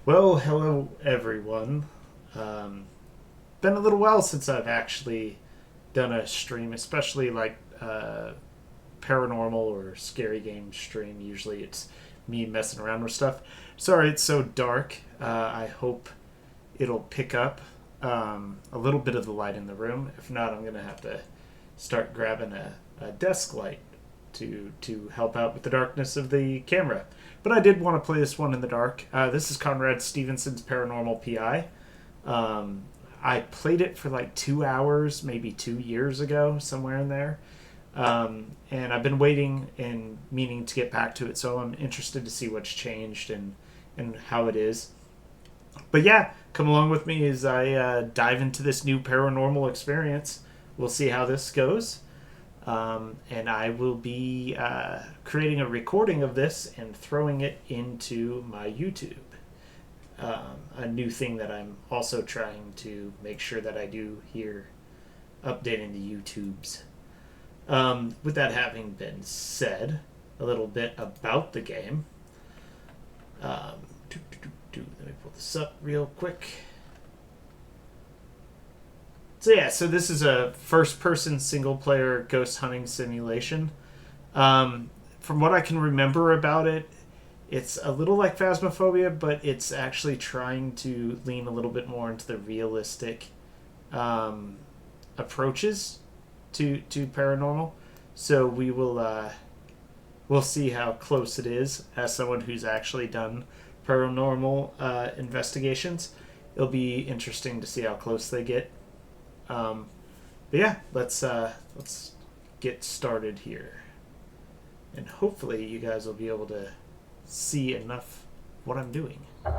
Well, hello everyone. Um, Been a little while since I've actually done a stream, especially like paranormal or scary game stream. Usually it's me messing around with stuff. Sorry it's so dark. I hope it'll pick up a little bit of the light in the room. If not, I'm gonna have to start grabbing a desk light to help out with the darkness of the camera. But I did want to play this one in the dark. This is Conrad Stevenson's Paranormal PI. Um, I played it for like 2 hours, maybe 2 years ago, somewhere in there. And I've been waiting and meaning to get back to it, so I'm interested to see what's changed and how it is. But yeah, come along with me as I dive into this new paranormal experience. We'll see how this goes. And I will be creating a recording of this and throwing it into my YouTube. A new thing that I'm also trying to make sure that I do here, updating the YouTubes. With that having been said, a little bit about the game. Um, Let me pull this up real quick. So this is a first-person single-player ghost hunting simulation. From what I can remember about it, it's a little like Phasmophobia, but it's actually trying to lean a little bit more into the realistic approaches to paranormal. So we'll see how close it is. As someone who's actually done paranormal investigations, it'll be interesting to see how close they get. But yeah, let's get started here, and hopefully you guys will be able to see enough what I'm doing. In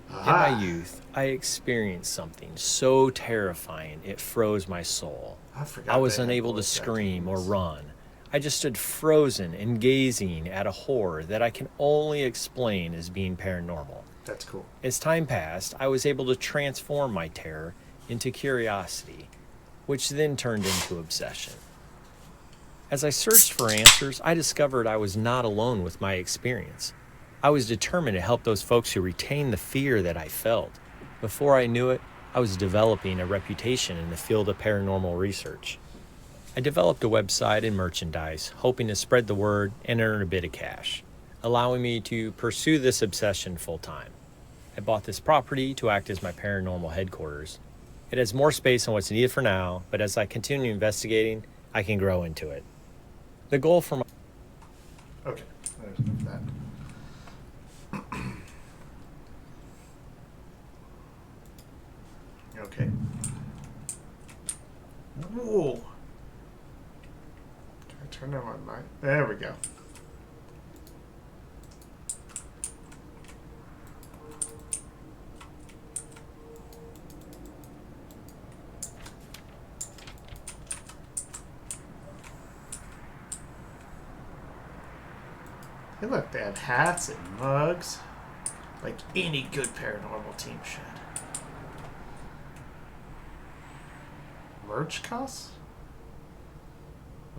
my Aha! youth, I experienced something so terrifying it froze my soul. I I forgot was they had unable to voice scream or acting. run. I just stood frozen and gazing at a horror that I can only explain as being paranormal. That's cool. As time passed, I was able to transform my terror into curiosity, which then turned into obsession. As I searched for answers, I discovered I was not alone with my experience. I was determined to help those folks who retained the fear that I felt. Before I knew it, I was developing a reputation in the field of paranormal research. I developed a website and merchandise, hoping to spread the word and earn a bit of cash, allowing me to pursue this obsession full time. I bought this property to act as my paranormal headquarters. It has more space than what's needed for now, but as I continue investigating, I can grow into it. The goal for my Okay, there's enough of that. Okay. Whoa! Can I turn on my mic? There we go. Hey, look, they have hats and mugs, like any good paranormal team should. Merch costs?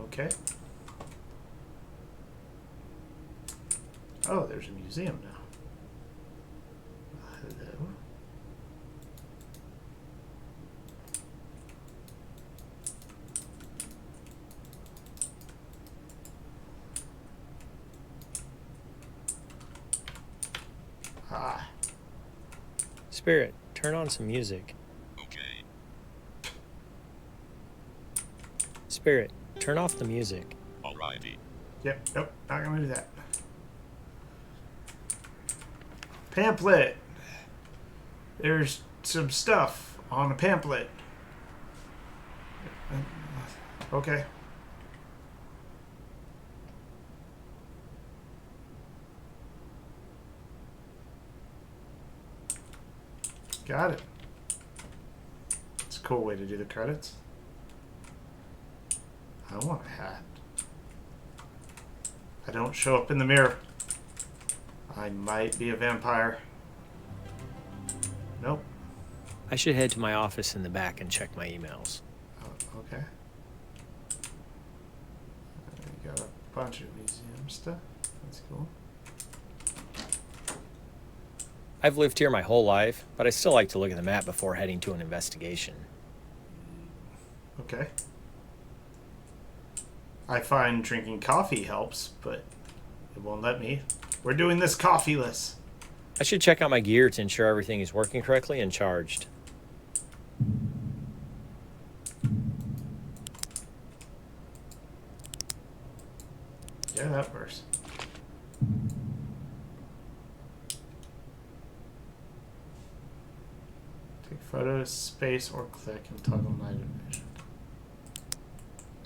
Okay. Oh, there's a museum now. Hello. Ah, spirit, turn on some music. Okay. Spirit, turn off the music. Alrighty. yep, nope, not gonna do that. Pamphlet. There's some stuff on a pamphlet. Okay. Got it. It's a cool way to do the credits. I want a hat. I don't show up in the mirror. I might be a vampire. Nope. I should head to my office in the back and check my emails. Oh, okay. We got a bunch of museum stuff. That's cool. I've lived here my whole life, but I still like to look at the map before heading to an investigation. Okay. I find drinking coffee helps, but it won't let me. We're doing this coffeeless. I should check out my gear to ensure everything is working correctly and charged. Yeah, that works. Take photos, space, or click and toggle night vision.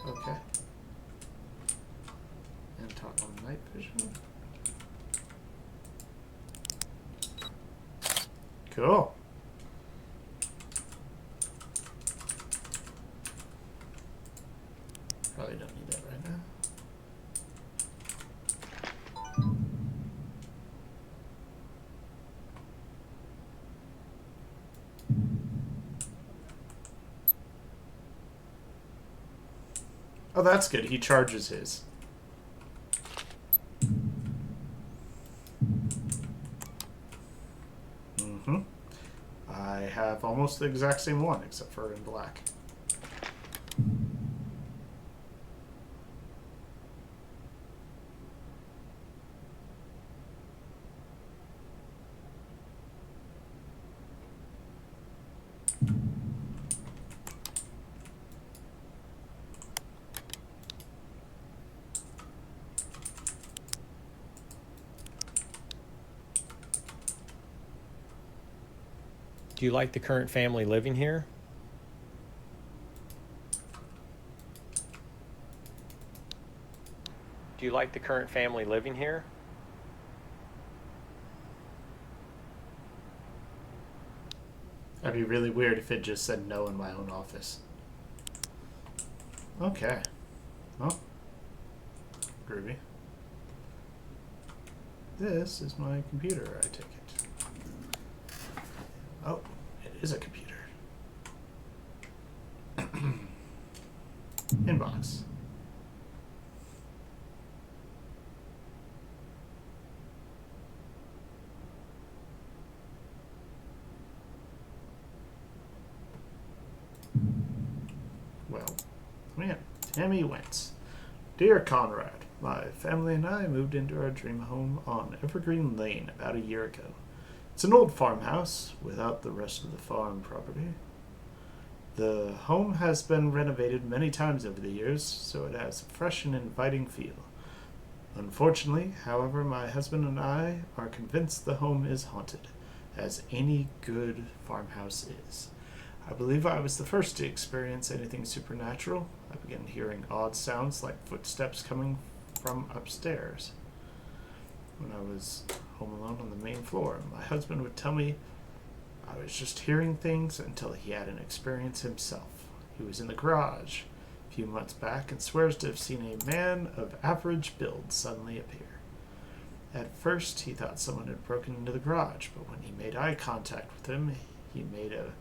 Okay. And toggle night vision. Cool. Probably don't need that right now. Oh, that's good. He charges his. Mm-hmm. I have almost the exact same one, except for in black. Do you like the current family living here? Do you like the current family living here? That'd be really weird if it just said no in my own office. Okay. Well, groovy. This is my computer, I take it. Oh, it is a computer. Inbox. Well, man, Tammy Wentz. Dear Conrad, my family and I moved into our dream home on Evergreen Lane about a year ago. It's an old farmhouse without the rest of the farm property. The home has been renovated many times over the years, so it has a fresh and inviting feel. Unfortunately, however, my husband and I are convinced the home is haunted, as any good farmhouse is. I believe I was the first to experience anything supernatural. I began hearing odd sounds like footsteps coming from upstairs. When I was home alone on the main floor, my husband would tell me I was just hearing things until he had an experience himself. He was in the garage a few months back and swears to have seen a man of average build suddenly appear. At first, he thought someone had broken into the garage, but when he made eye contact with him, he made a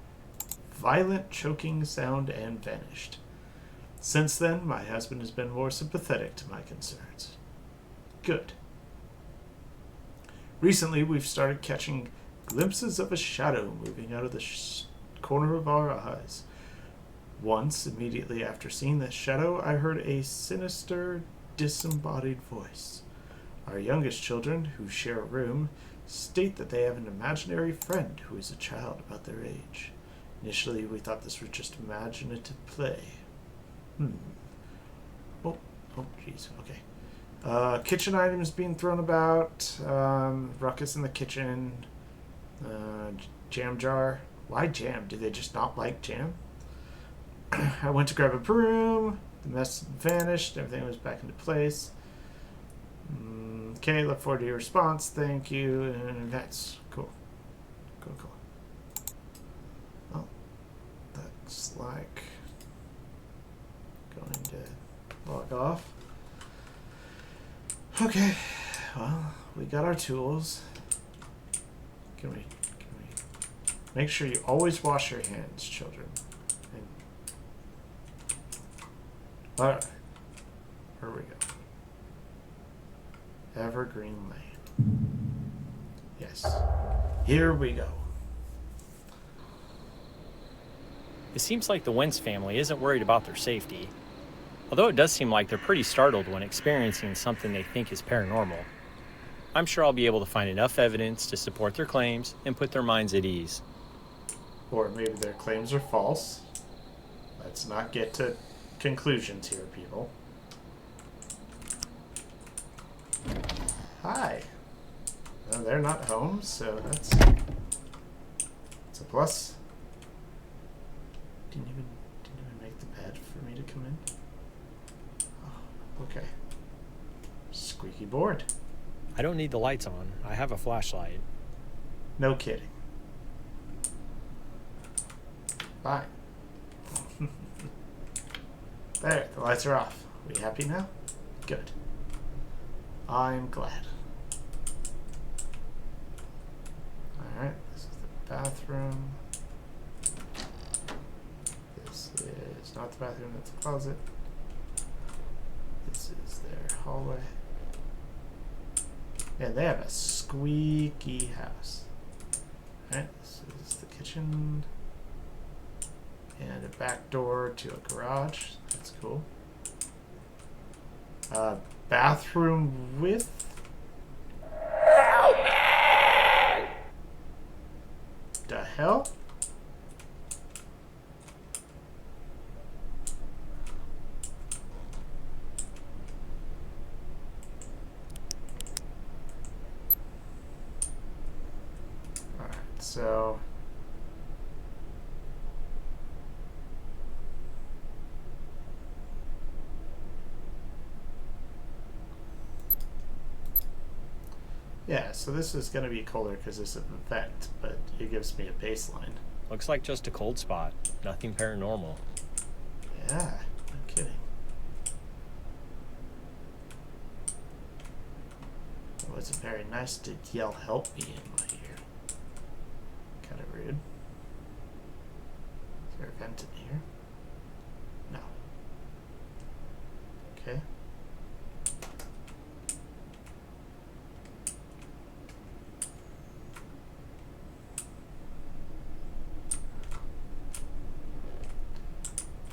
violent choking sound and vanished. Since then, my husband has been more sympathetic to my concerns. Good. Recently, we've started catching glimpses of a shadow moving out of the corner of our eyes. Once, immediately after seeing this shadow, I heard a sinister, disembodied voice. Our youngest children, who share a room, state that they have an imaginary friend who is a child about their age. Initially, we thought this was just imaginative play. Oh, jeez, okay. Kitchen items being thrown about, ruckus in the kitchen, jam jar. Why jam? Do they just not like jam? I went to grab a broom, the mess vanished, everything was back into place. Okay, look forward to your response, thank you, and that's cool. Cool. Well, looks like going to log off. Okay, well, we got our tools. Can we make sure you always wash your hands, children? Alright, here we go. Evergreen Lane. Yes. Here we go. It seems like the Wentz family isn't worried about their safety, although it does seem like they're pretty startled when experiencing something they think is paranormal. I'm sure I'll be able to find enough evidence to support their claims and put their minds at ease. Or maybe their claims are false. Let's not get to conclusions here, people. Hi. No, they're not home, so that's a plus. Didn't even make the bed for me to come in. Oh, okay. Squeaky board. I don't need the lights on. I have a flashlight. No kidding. Fine. There, the lights are off. Are we happy now? Good. I'm glad. Alright, this is the bathroom. This is not the bathroom, that's the closet. This is their hallway. And they have a squeaky house. Alright, this is the kitchen. And a back door to a garage. That's cool. Bathroom with... The hell? Alright, so... Yeah, so this is going to be colder because it's an event, but it gives me a baseline. Looks like just a cold spot. Nothing paranormal. Yeah, no kidding. It wasn't very nice to yell help me in my ear. Kind of rude. Is there a vent in here? No. Okay.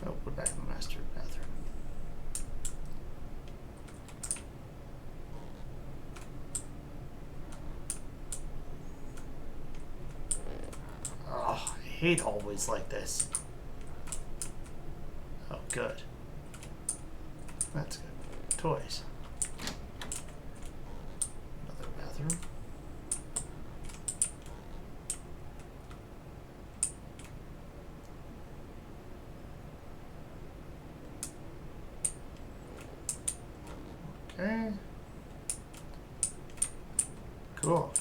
Oh, we're back in the master bathroom. Oh, I hate hallways like this. Oh, good. That's good. Toys. Another bathroom. Okay. Cool.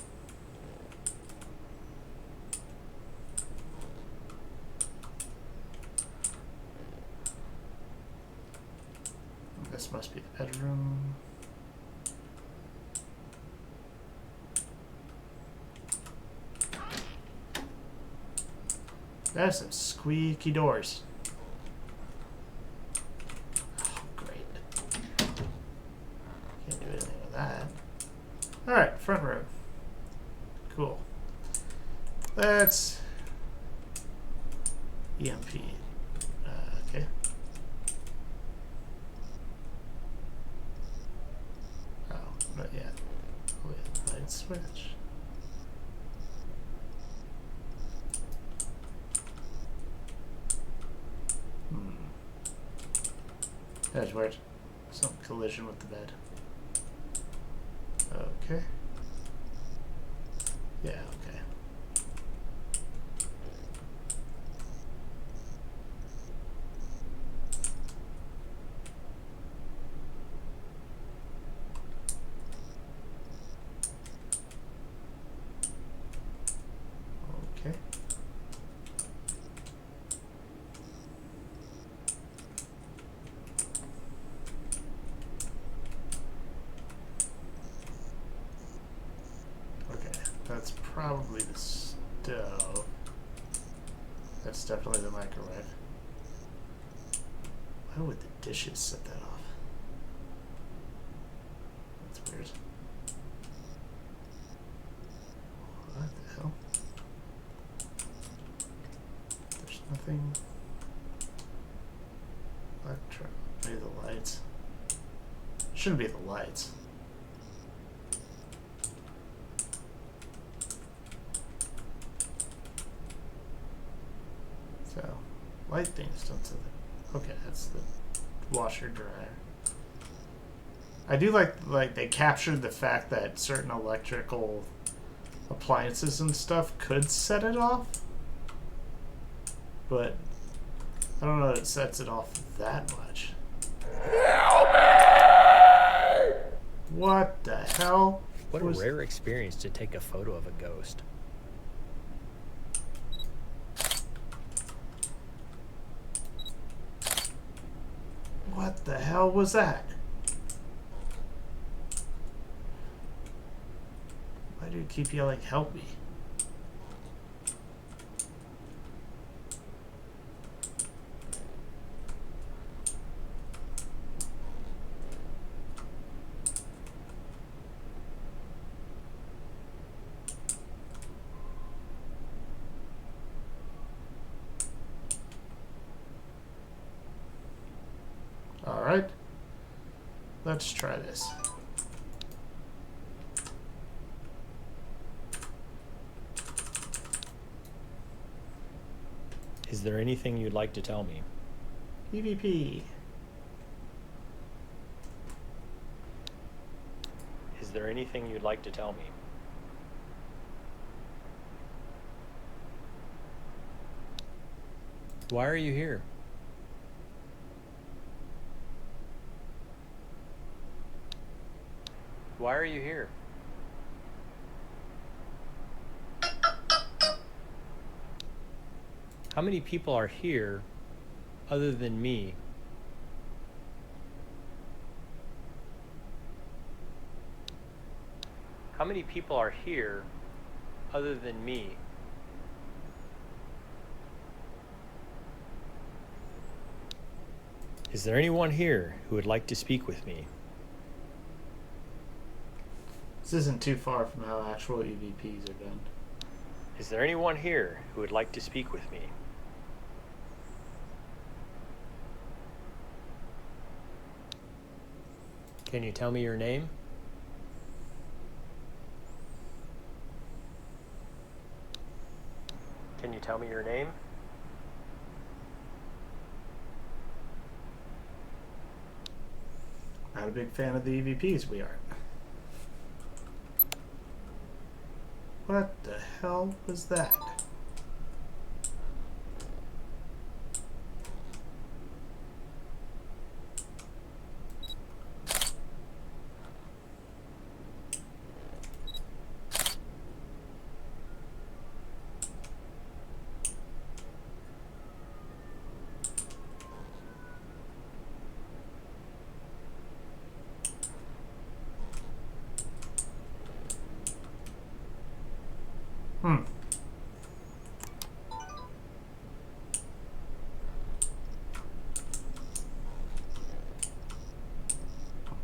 This must be the bedroom. There's some squeaky doors. Oh, great. Can't do anything with that. Alright, front room. Cool. Let's EMP. Okay. Oh, not yet. Oh, yeah, light switch. That's weird. Some collision with the bed. Okay. Yeah, okay. Okay. That's probably the stove. That's definitely the microwave. Why would the dishes set that off? That's weird. What the hell? There's nothing. Maybe the lights. Shouldn't be the lights. So, light things don't say that. Okay, that's the washer dryer. I do like they captured the fact that certain electrical appliances and stuff could set it off, but I don't know that it sets it off that much. Help me! What the hell? What a rare experience to take a photo of a ghost. What the hell was that? Why do you keep yelling, help me? Alright. Let's try this. Is there anything you'd like to tell me? EVP. Is there anything you'd like to tell me? Why are you here? Why are you here? How many people are here other than me? How many people are here other than me? Is there anyone here who would like to speak with me? This isn't too far from how actual EVPs are done. Is there anyone here who would like to speak with me? Can you tell me your name? Can you tell me your name? Not a big fan of the EVPs, we are. What the hell was that?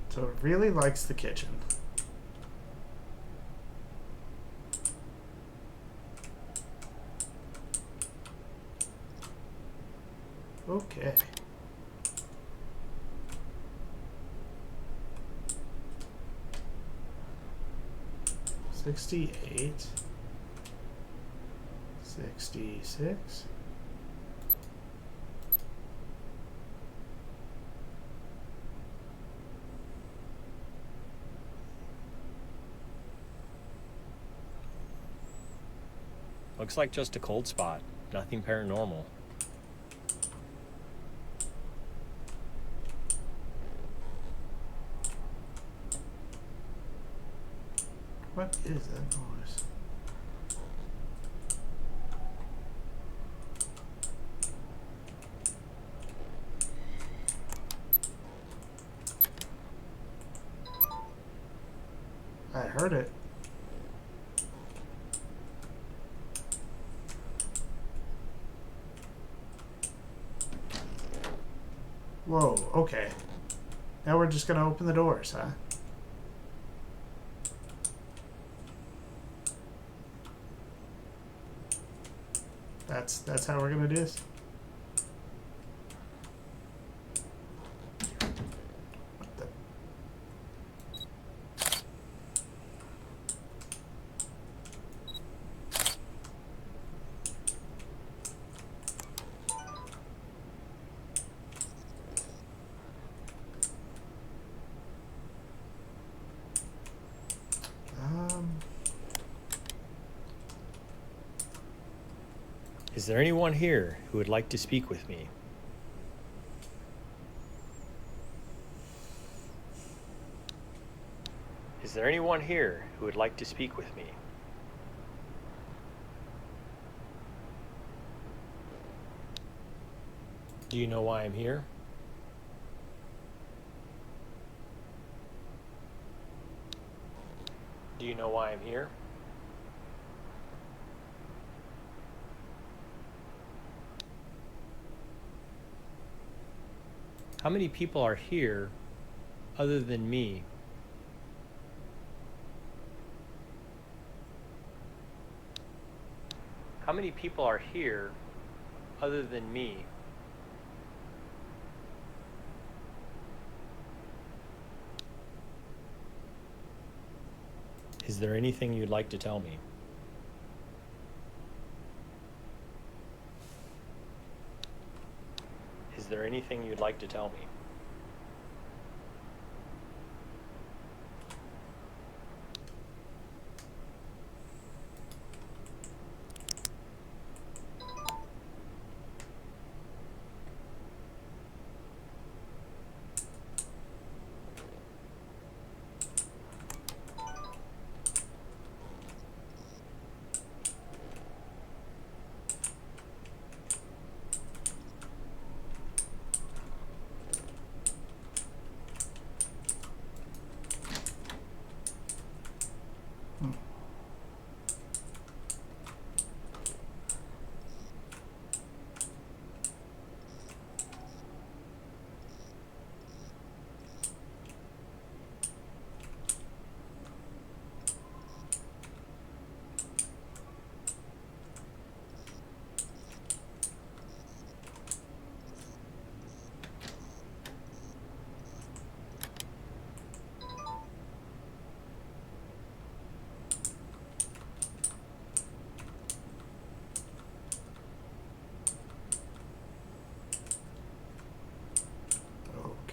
So it really likes the kitchen. Okay. $68. 66. Looks like just a cold spot. Nothing paranormal. What is that noise? I heard it. Whoa, okay. Now we're just gonna open the doors, huh? That's how we're gonna do this. What the? Is there anyone here who would like to speak with me? Is there anyone here who would like to speak with me? Do you know why I'm here? Do you know why I'm here? How many people are here other than me? How many people are here other than me? Is there anything you'd like to tell me? Is there anything you'd like to tell me?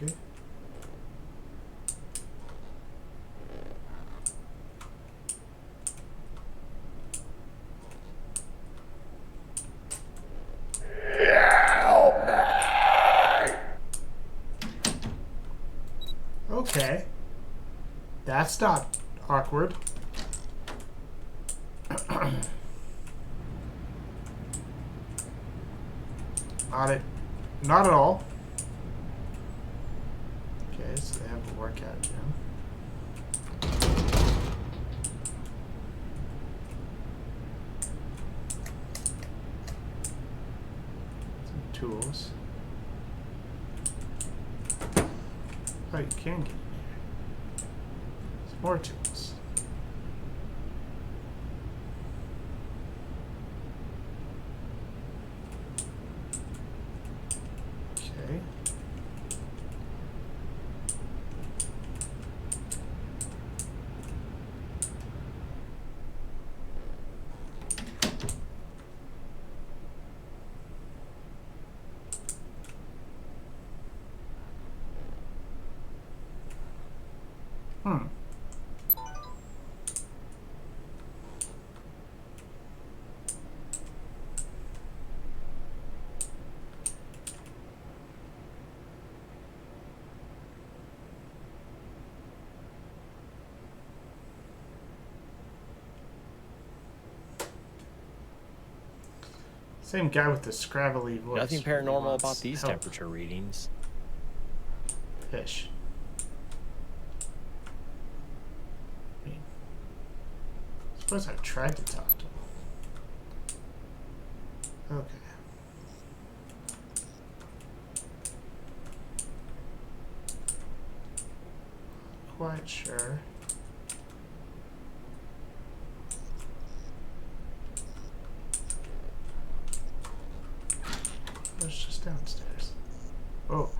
Okay. Okay. That's not awkward. Not at all. Okay, so they have a workout gym. Some tools. Oh, you can get in here. Some more tools. Okay. Hmm. Same guy with the scrabbly voice. Nothing really paranormal wants about these help. temperature readings. Fish. I mean, I suppose I've tried to talk to him. Okay. Quite sure. it's just downstairs. Oh.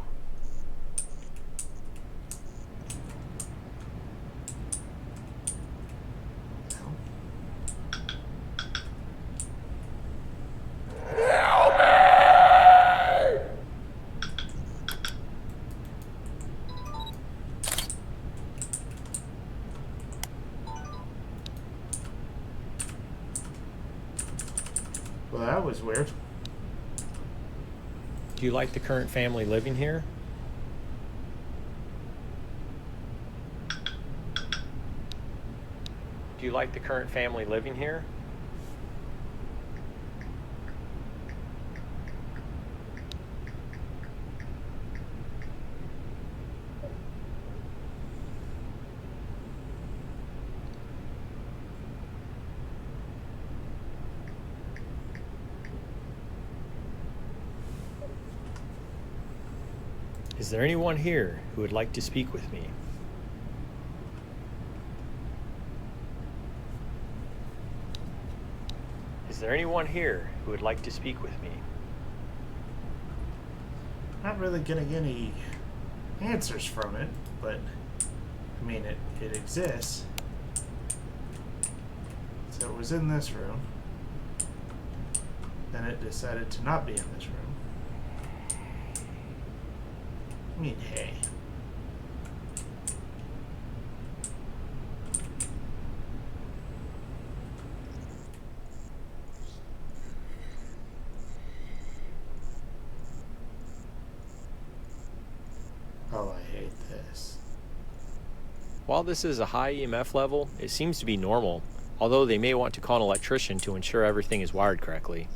Well, that was weird. Do you like the current family living here? Do you like the current family living here? Is there anyone here who would like to speak with me? Is there anyone here who would like to speak with me? Not really getting any answers from it, but I mean, it exists. So it was in this room. Then it decided to not be in this room. I mean, hey. Oh, I hate this. While this is a high EMF level, it seems to be normal, although they may want to call an electrician to ensure everything is wired correctly.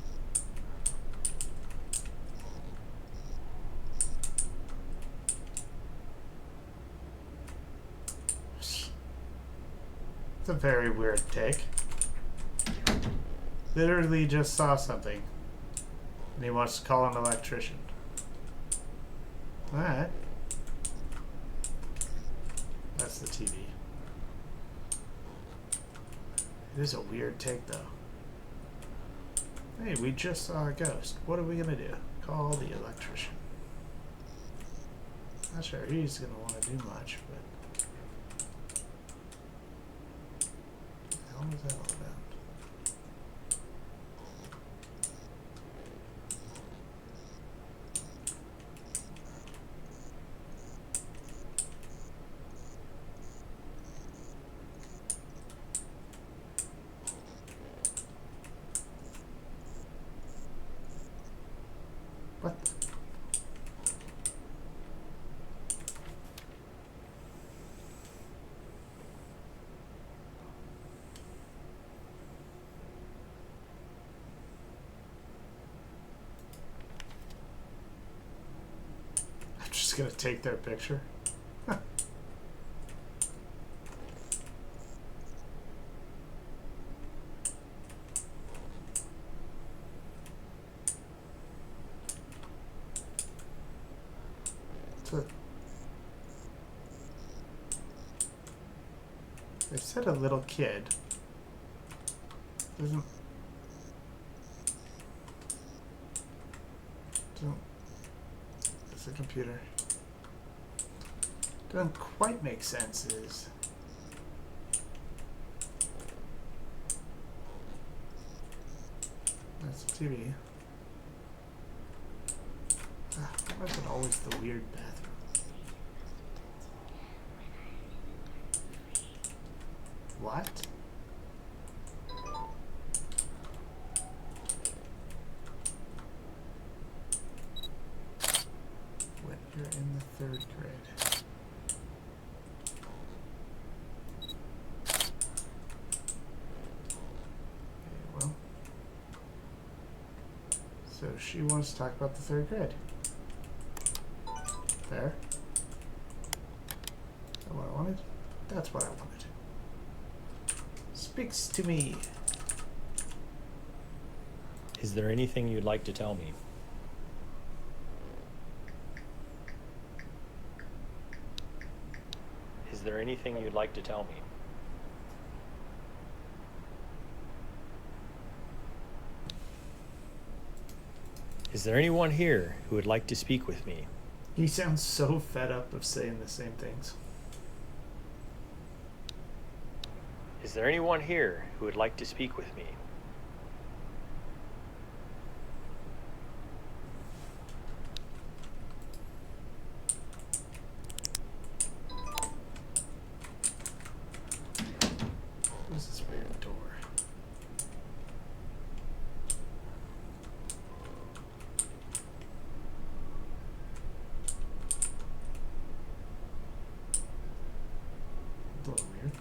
It's a very weird take. Literally just saw something. And he wants to call an electrician. Alright. That's the TV. It is a weird take, though. Hey, we just saw a ghost. What are we gonna do? Call the electrician. Not sure he's gonna want to do much, but... What the hell is that all about? What the? I'm just gonna take their picture. They said a little kid. Doesn't it's a computer. Doesn't quite make sense. Is that's a TV. Why is it always the weird bathroom? What? When you're in the 3rd grade. Okay, well. So she wants to talk about the 3rd grade. There. Is that what I wanted? That's what I wanted. Speaks to me. Is there anything you'd like to tell me? Is there anything you'd like to tell me? Is there anyone here who would like to speak with me? He sounds so fed up of saying the same things. Is there anyone here who would like to speak with me? What's this weird door? A little weird.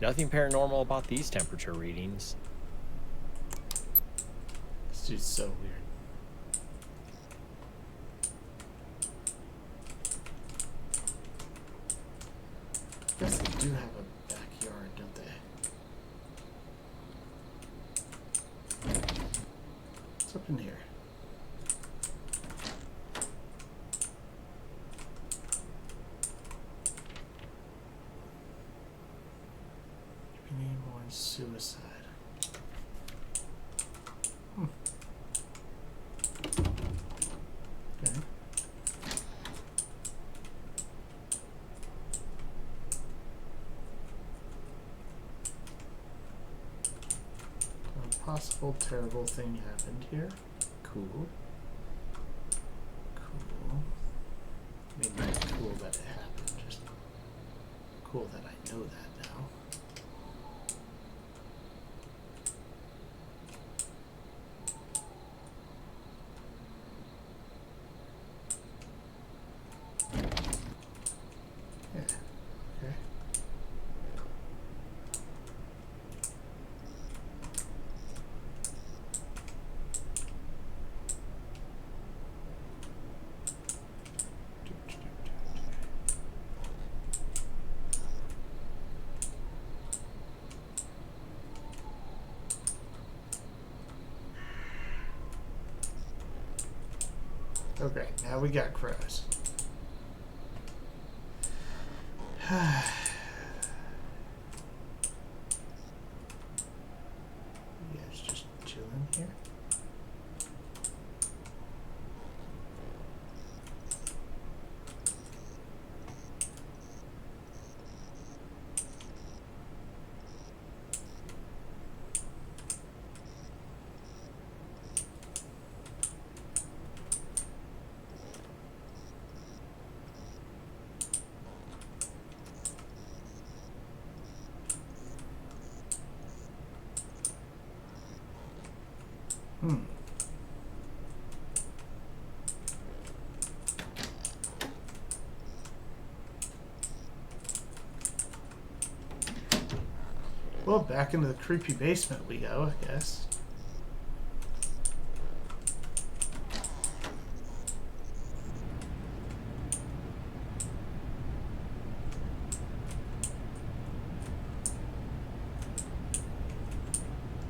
Nothing paranormal about these temperature readings. This dude's so weird. I guess they do have a backyard, don't they? What's up in here? Anyone suicide? Okay. A possible terrible thing happened here. Cool. Cool. I mean, not cool that it happened, just cool that I know that now. Yeah, okay. Okay, now we got crows. You guys just chilling here? Well, back into the creepy basement we go, I guess.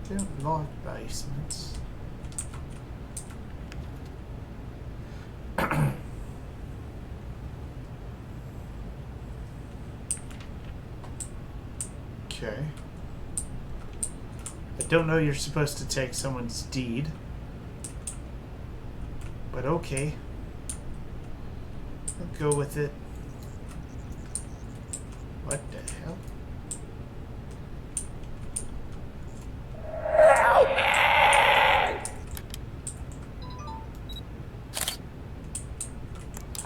Don't like basements. Okay. I don't know you're supposed to take someone's deed. But okay. I'll go with it. What the hell?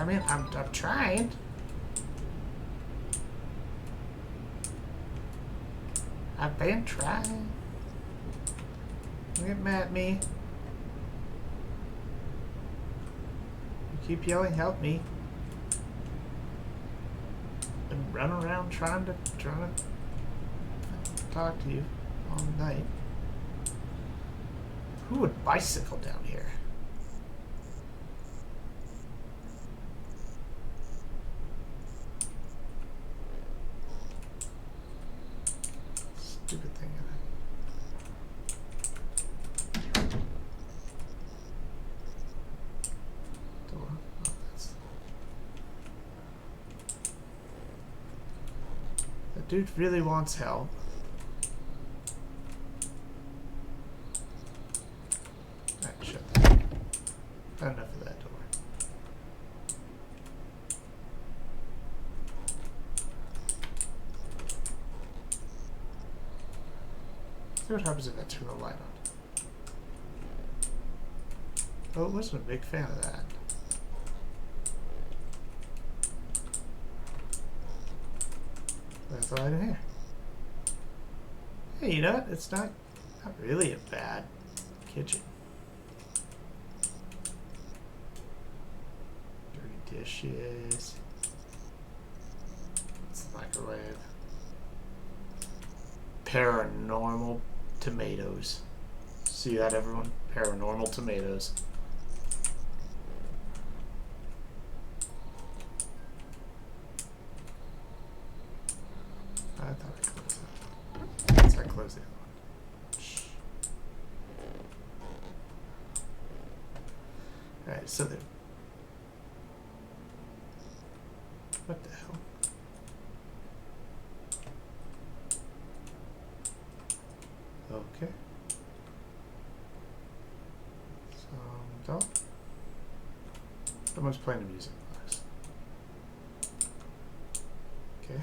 I mean, I'm trying. I've been trying. Don't get mad at me. You keep yelling, help me. And run around trying to talk to you all night. Who would bicycle down here? Stupid thing. Door. Oh, that's... That dude really wants help. Alright, shut that. Not enough of that door. See what happens if I turn the light on. Oh, I wasn't a big fan of that. That's the light in here. Hey, you know what? It's not really a bad kitchen. Dirty dishes. It's the microwave. Paranormal tomatoes. See that, everyone? Paranormal tomatoes. I thought I closed that. Yes, I closed the other one. Shh. Alright, so there. What the hell? Okay. Dog. Someone's playing a music box. Okay.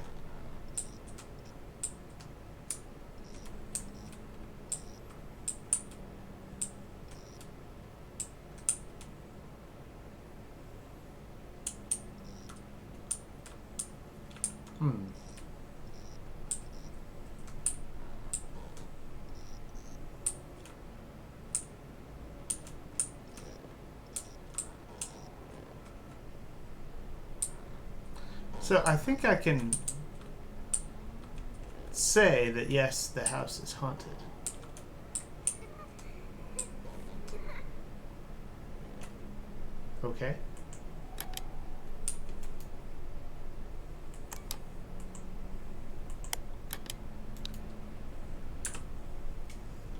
So I think I can say that yes, the house is haunted. Okay.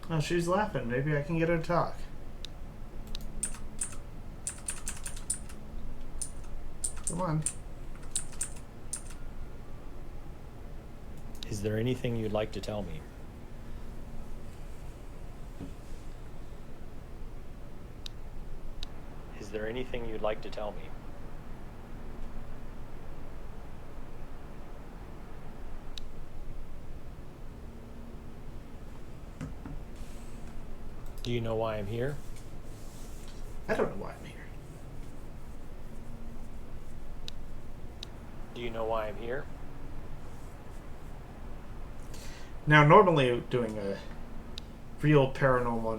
Oh, she's laughing. Maybe I can get her to talk. Come on. Is there anything you'd like to tell me? Is there anything you'd like to tell me? Do you know why I'm here? I don't know why I'm here. Do you know why I'm here? Now, normally doing a real paranormal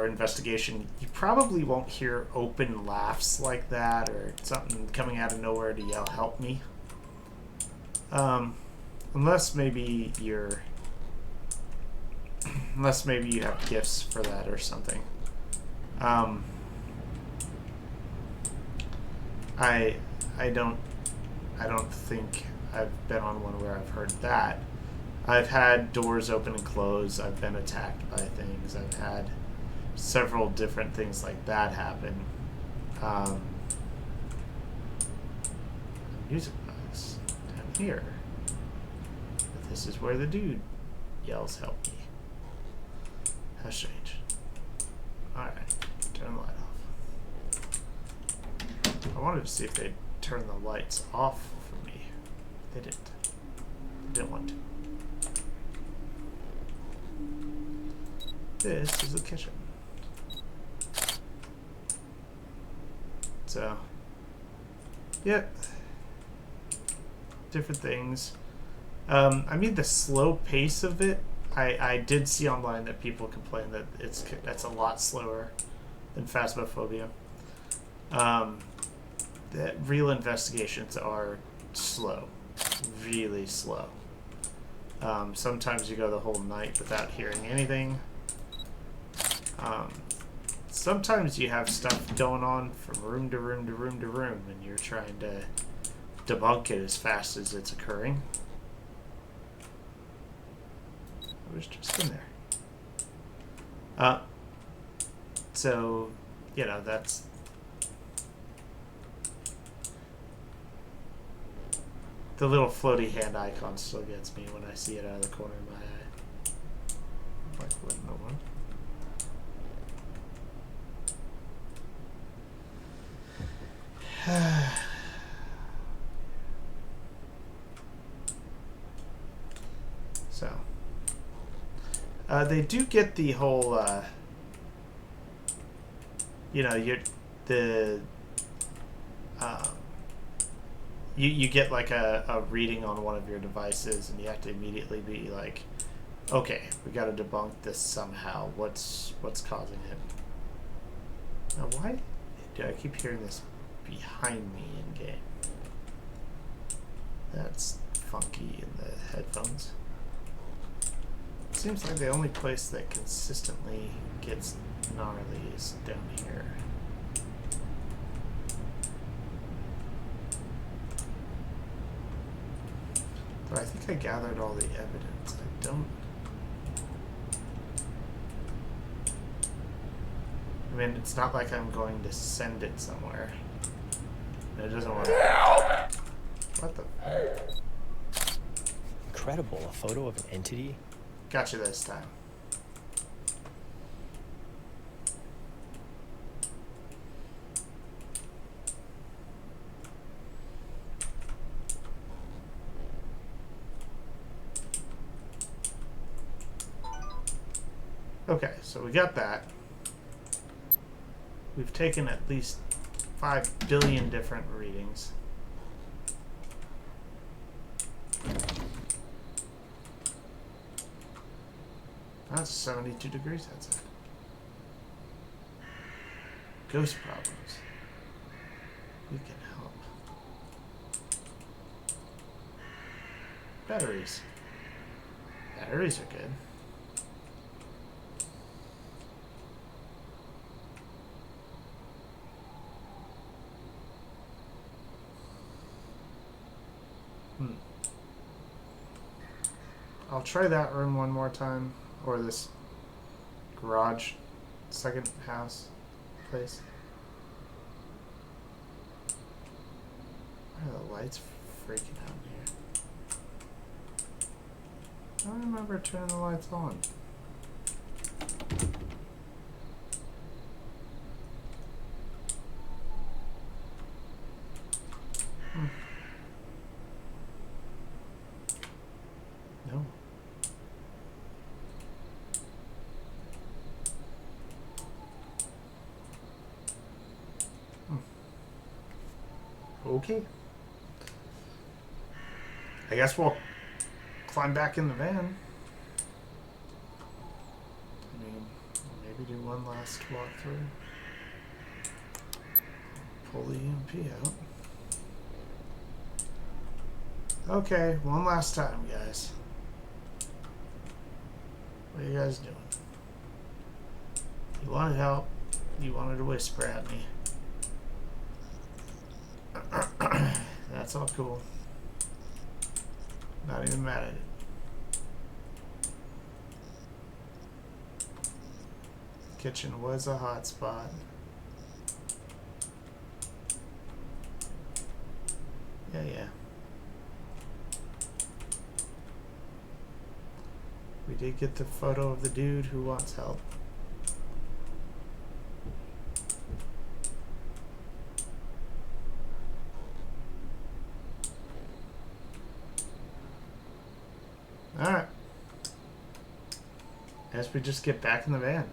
investigation, you probably won't hear open laughs like that or something coming out of nowhere to yell, "Help me." Unless maybe you have gifts for that or something. I don't think I've been on one where I've heard that. I've had doors open and close. I've been attacked by things. I've had several different things like that happen. Music box down here. But this is where the dude yells, "Help me." How strange. Alright, turn the light off. I wanted to see if they'd turn the lights off for me. They didn't. They didn't want to. This is the kitchen. So, Yep. Different things. I mean, the slow pace of it, I did see online that people complain that that's a lot slower than Phasmophobia. Um, the real investigations are slow, really slow. Sometimes you go the whole night without hearing anything. Sometimes you have stuff going on from room to room to room to room, and you're trying to debunk it as fast as it's occurring. I was just in there. So, you know, that's... The little floaty hand icon still gets me when I see it out of the corner of my eye. Like, what in the world? So, they do get the whole, you know, you get like a reading on one of your devices, and you have to immediately be like, okay, we got to debunk this somehow. What's causing it? Now, why do I keep hearing this behind me in game? That's funky in the headphones. Seems like the only place that consistently gets gnarly is down here. But I think I gathered all the evidence. I don't... I mean, it's not like I'm going to send it somewhere. It doesn't want to... What the... Incredible. A photo of an entity? Gotcha this time. Okay, so we got that. We've taken at least 5 billion different readings. That's 72 degrees outside. Ghost problems. We can help. Batteries. Batteries are good. I'll try that room one more time, or this garage, second house place. Why are the lights freaking out here? I don't remember turning the lights on. No. Okay. I guess we'll climb back in the van. I mean, maybe do one last walkthrough. Pull the EMP out. Okay, one last time, guys. What are you guys doing? You wanted help. You wanted to whisper at me. That's all cool. Not even mad at it. Kitchen was a hot spot. Yeah. We did get the photo of the dude who wants help. Alright. Guess we just get back in the van.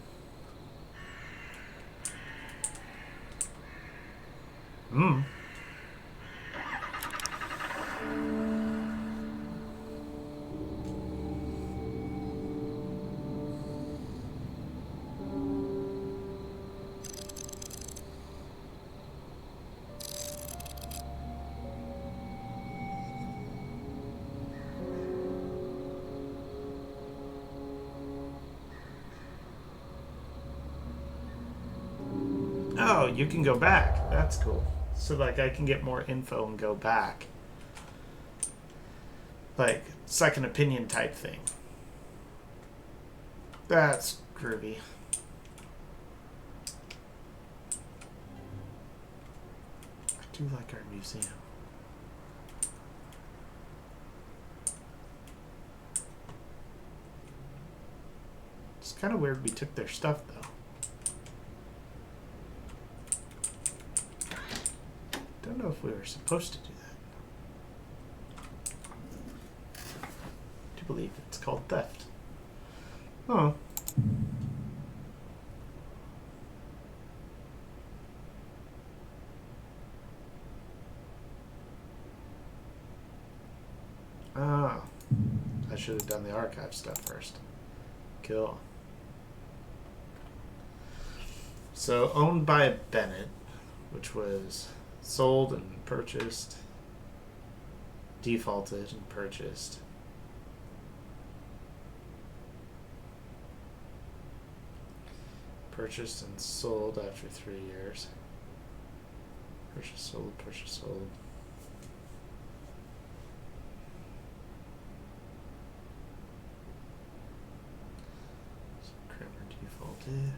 Oh, you can go back. That's cool. So, like, I can get more info and go back. Like, second opinion type thing. That's groovy. I do like our museum. It's kind of weird we took their stuff, though. Don't know if we were supposed to do that. I do believe it's called theft. Oh. Ah. I should have done the archive stuff first. Cool. So, owned by Bennett, which was sold and purchased, defaulted and purchased. Purchased and sold after 3 years. Purchased, sold, purchased, sold. So Kramer defaulted.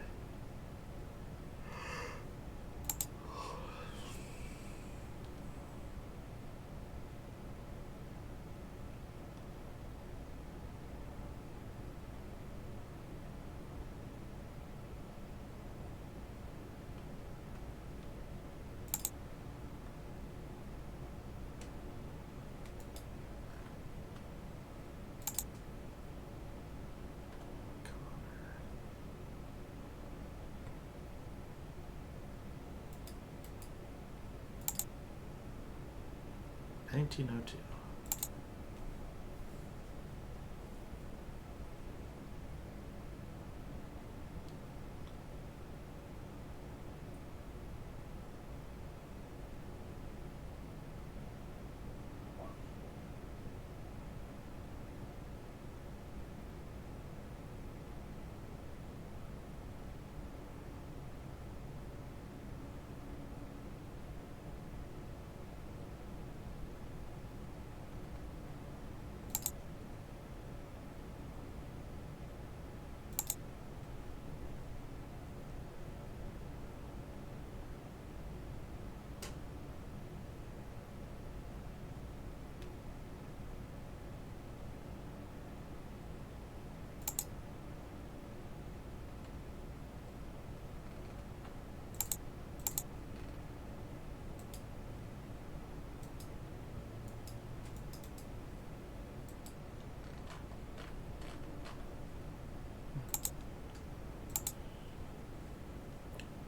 Connor. 1902.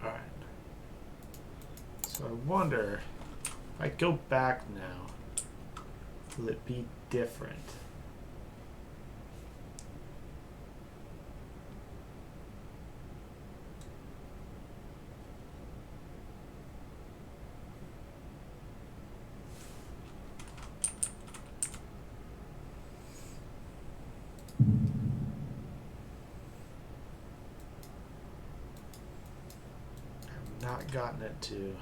Alright. So I wonder, if I go back now, will it be different? I've not gotten it to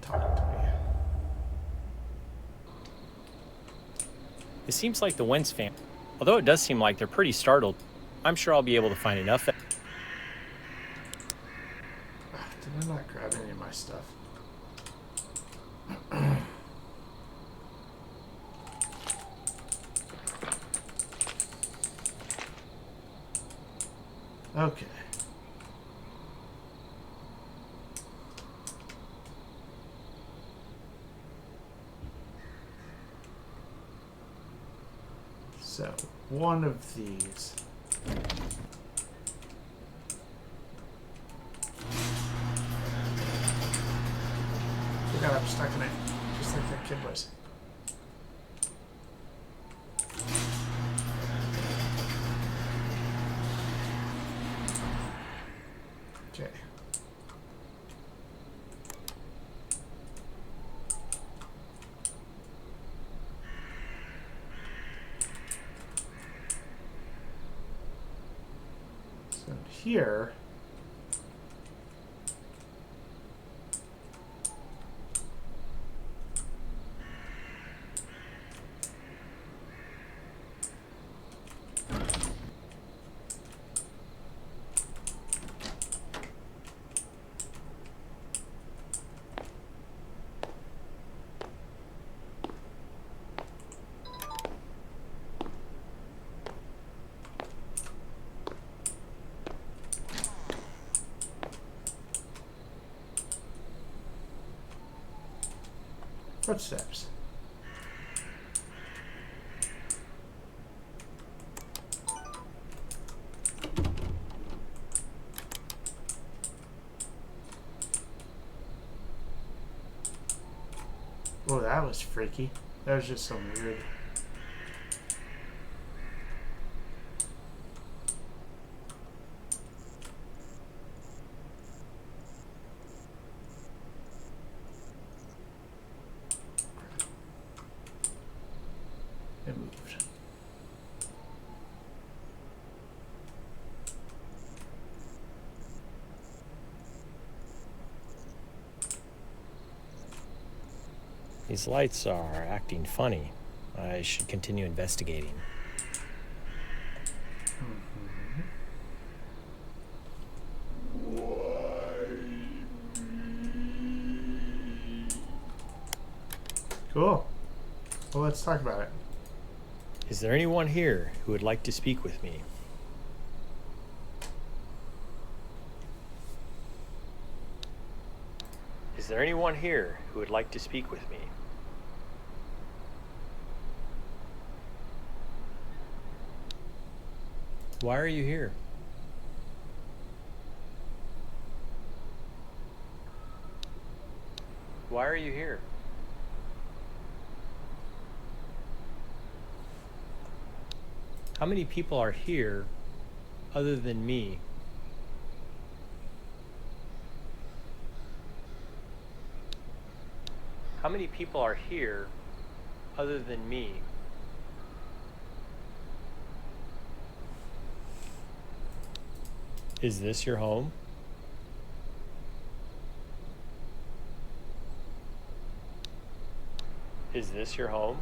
talk to me. It seems like the Wentz family, although it does seem like they're pretty startled, I'm sure I'll be able to find enough. Did I not grab any of my stuff? Okay. So, one of these. Forgot I'm stuck in it, just like that kid was. Okay. So here, Footsteps. Oh, that was freaky. That was just some weird. It moved. These lights are acting funny. I should continue investigating. Cool. Well, let's talk about it. Is there anyone here who would like to speak with me? Is there anyone here who would like to speak with me? Why are you here? Why are you here? How many people are here other than me? How many people are here other than me? Is this your home? Is this your home?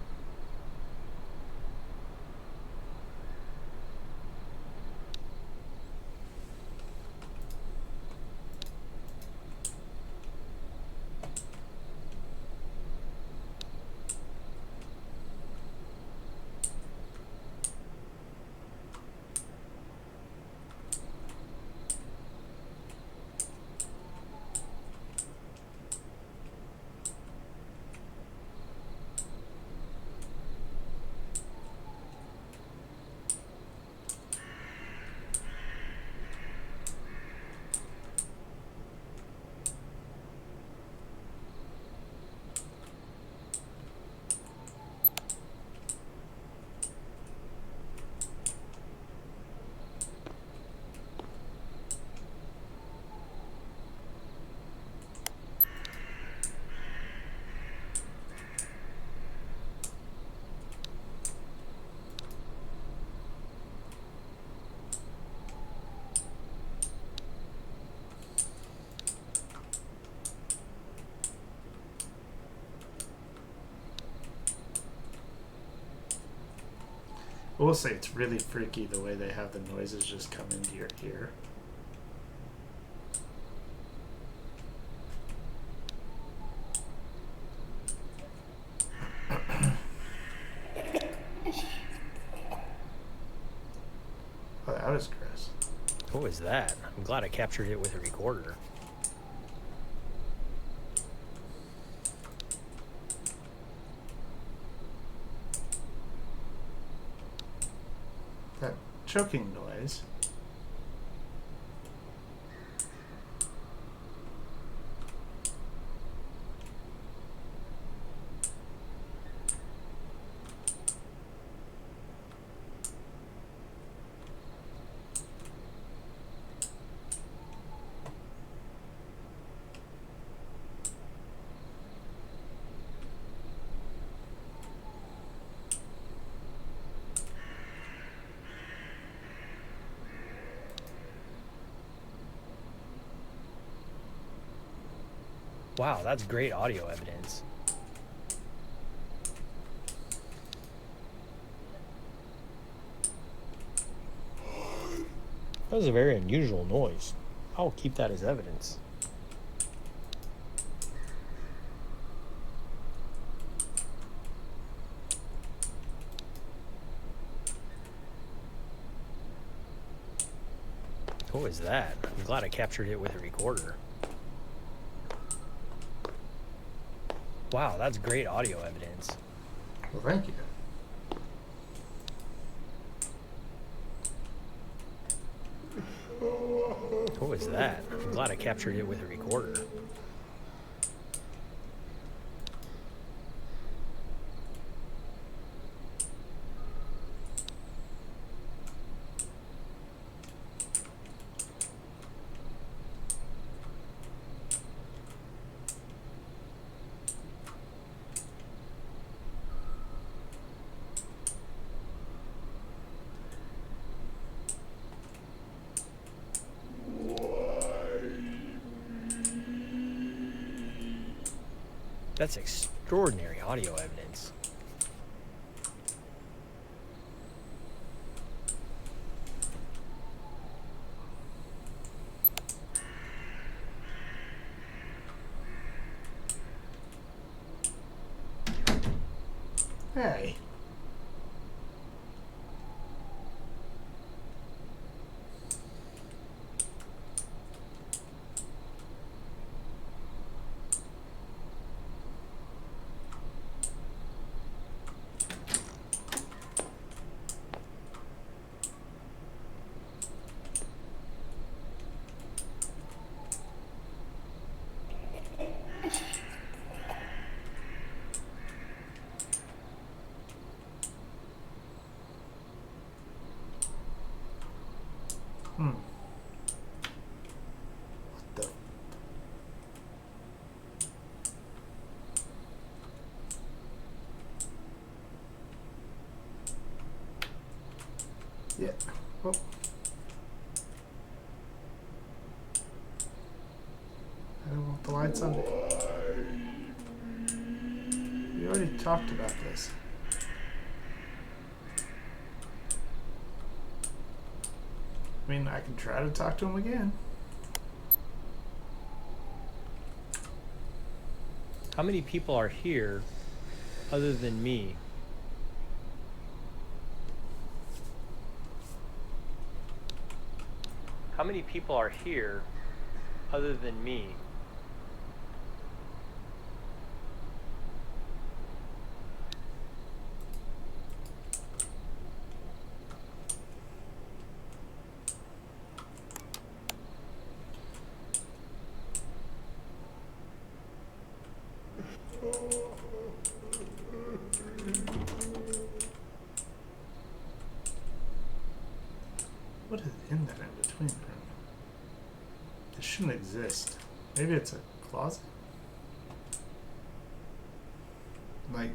I will say it's really freaky the way they have the noises just come into your ear. Oh, that was gross. What was that? I'm glad I captured it with a recorder. That choking noise. Wow, that's great audio evidence. That was a very unusual noise. I'll keep that as evidence. What was that? I'm glad I captured it with a recorder. Wow, that's great audio evidence. Well, thank you. What was that? I'm glad I captured it with a recorder. That's extraordinary audio evidence. Hey. What the? Yeah. Oh. I don't want the lights on. We already talked about this. I mean, I can try to talk to him again. How many people are here other than me? How many people are here other than me? What is in that in between room? This shouldn't exist. Maybe it's a closet? Like...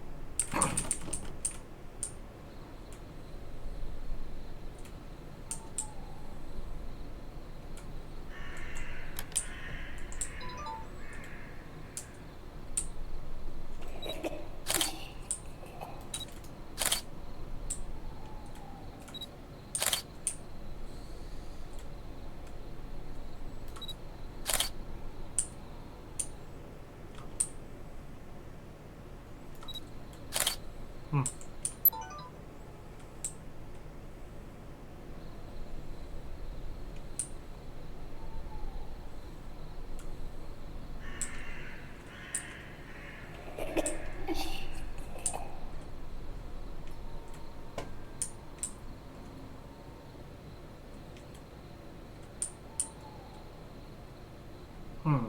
Hmm. Hmm.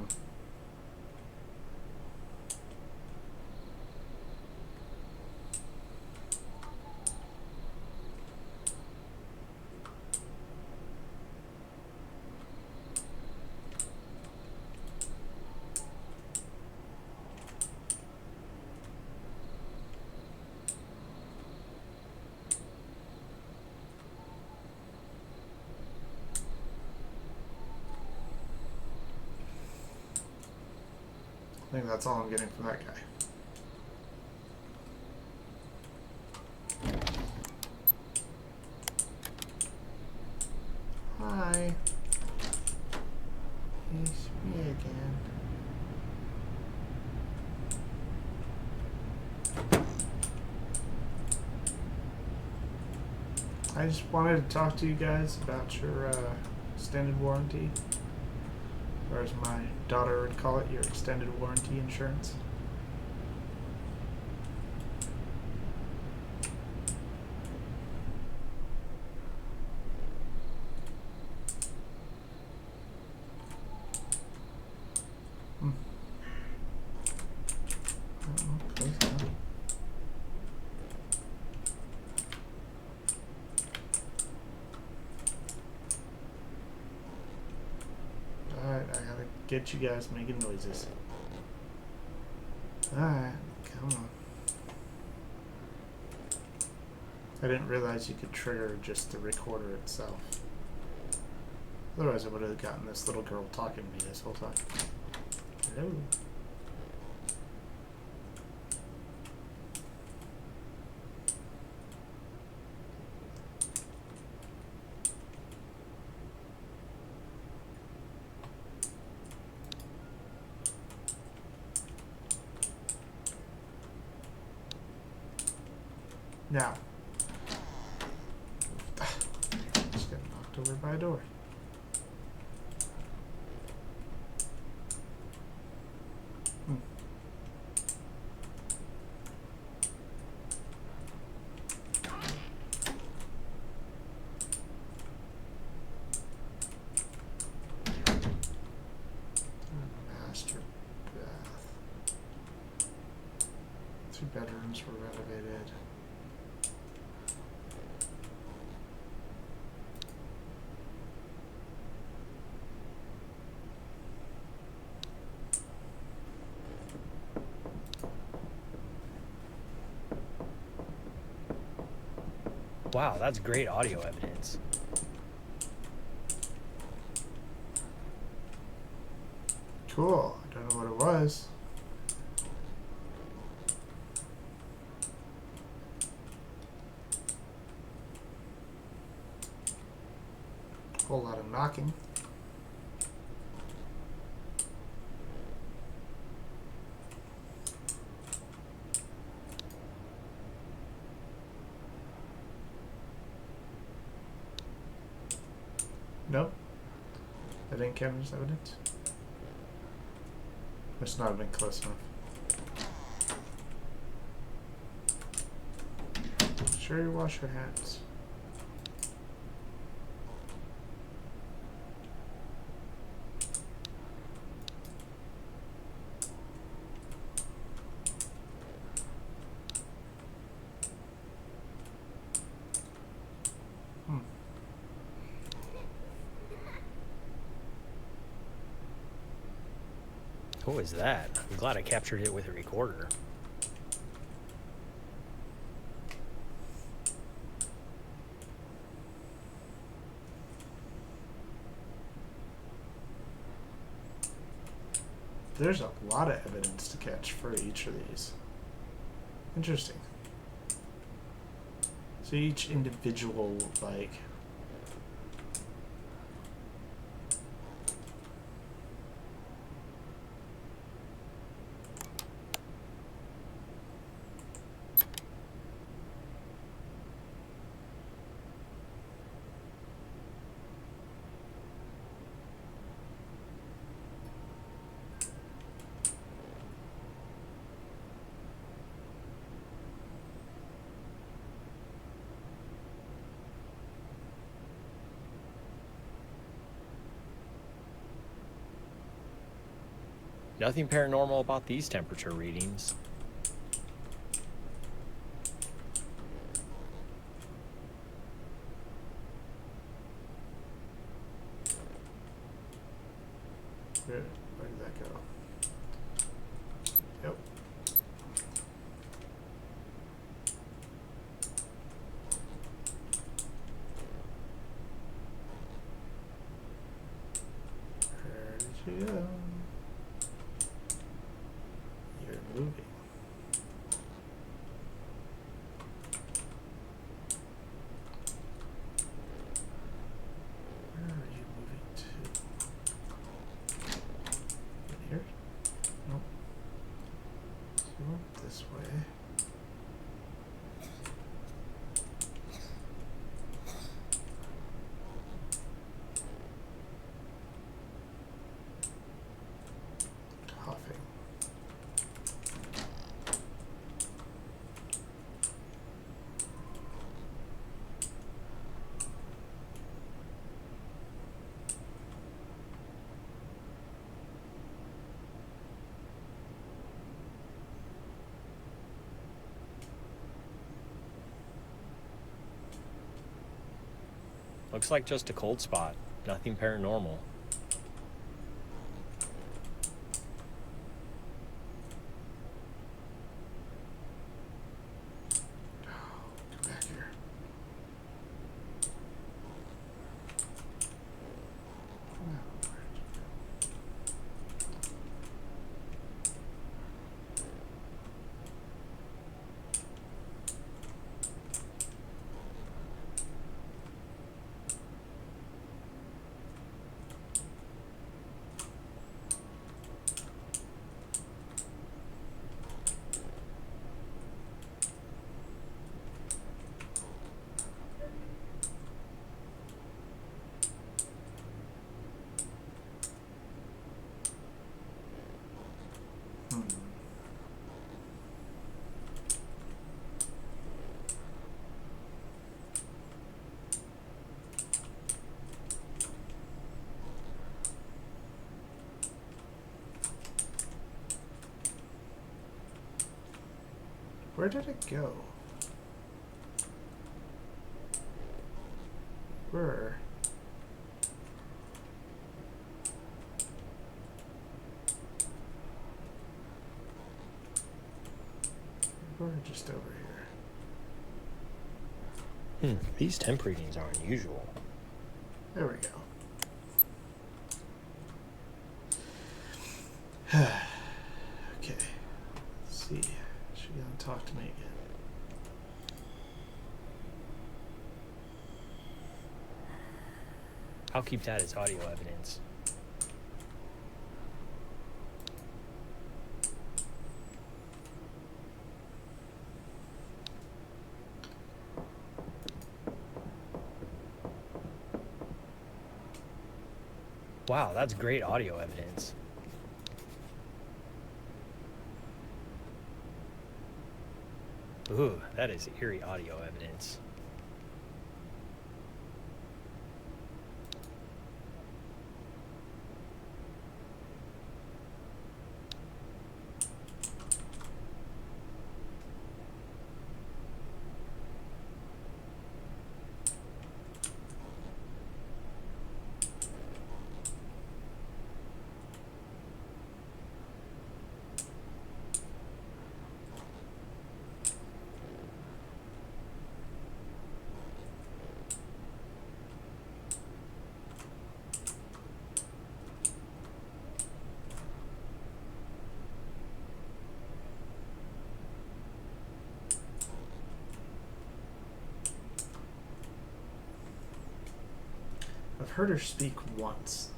I think that's all I'm getting from that guy. Hi. It's me again. I just wanted to talk to you guys about your extended warranty. Or as my daughter would call it, your extended warranty insurance. get you guys making noises. Alright, come on. I didn't realize you could trigger just the recorder itself. Otherwise I would have gotten this little girl talking to me this whole time. Hello. Now. Just got knocked over by a door. Master bath. 2 bedrooms were renovated. Wow, that's great audio evidence. Cool. I don't know what it was. Whole lot of knocking. Nope. That didn't count as evidence. Must not have been close enough. Sure you wash your hands. What was that? I'm glad I captured it with a recorder. There's a lot of evidence to catch for each of these. Interesting. So each individual, like... Nothing paranormal about these temperature readings. Where did that go? Yep. Where did you go? You're moving. Where are you moving to? In here? Nope. So you went this way. Coughing. Looks like just a cold spot. Nothing paranormal. Where did it go? Where? We're just over here. These temp readings are unusual. There we go. Okay. Let's see. She gonna talk to me again. I'll keep that as audio evidence. Wow, that's great audio evidence. Ooh, that is eerie audio evidence. I've heard her speak once.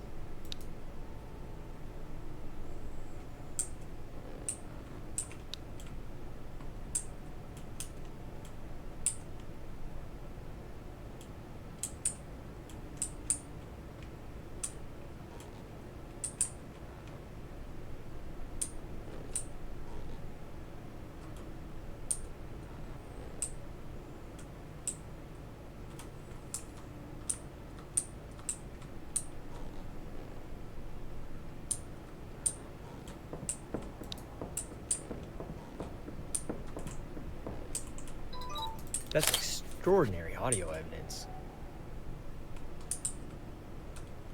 That's extraordinary audio evidence.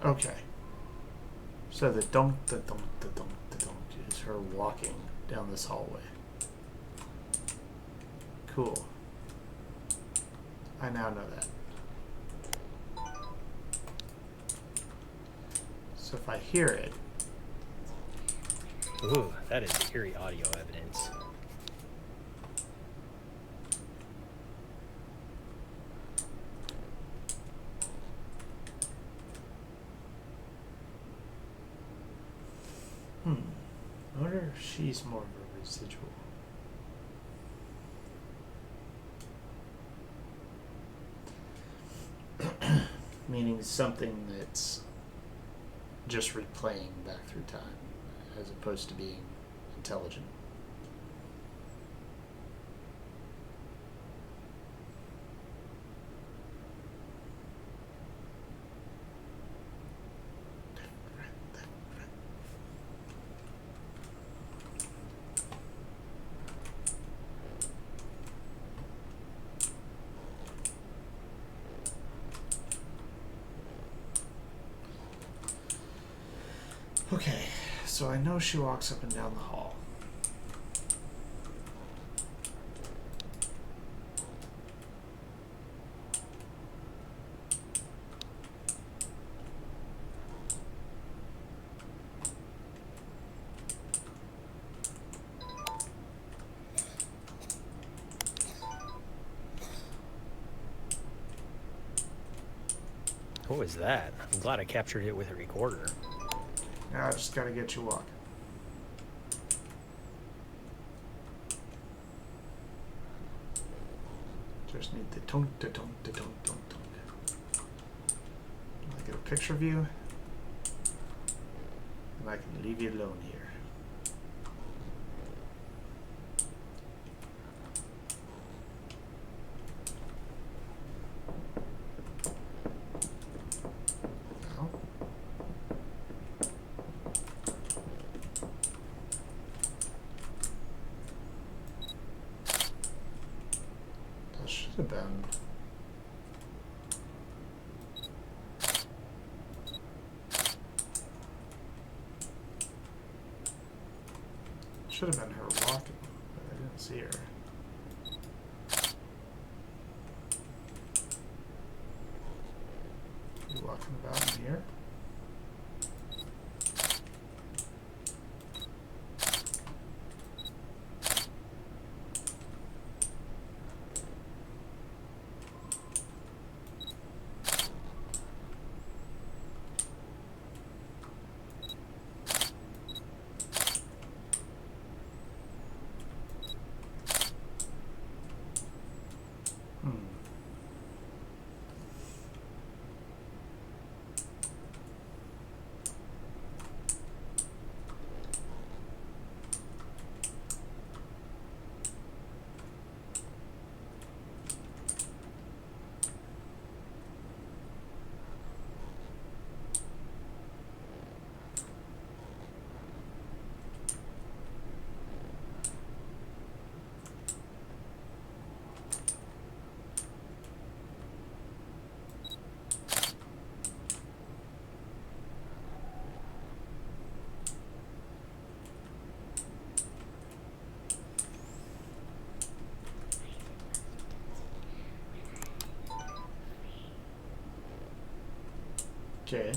Okay. So the dunk, the dunk, the dunk, the dunk is her walking down this hallway. Cool. I now know that. So if I hear it... Ooh, that is eerie audio evidence. I wonder if she's more of a residual. Meaning something that's just replaying back through time as opposed to being intelligent. Okay, so I know she walks up and down the hall. What was that? I'm glad I captured it with a recorder. Now I just gotta get you walking. Just need the tonk, the tonk, the tonk, tonk, tonk. I get a picture of you, and I can leave you alone here. have been. Should have been her walking, but I didn't see her. You walking about in here? Okay.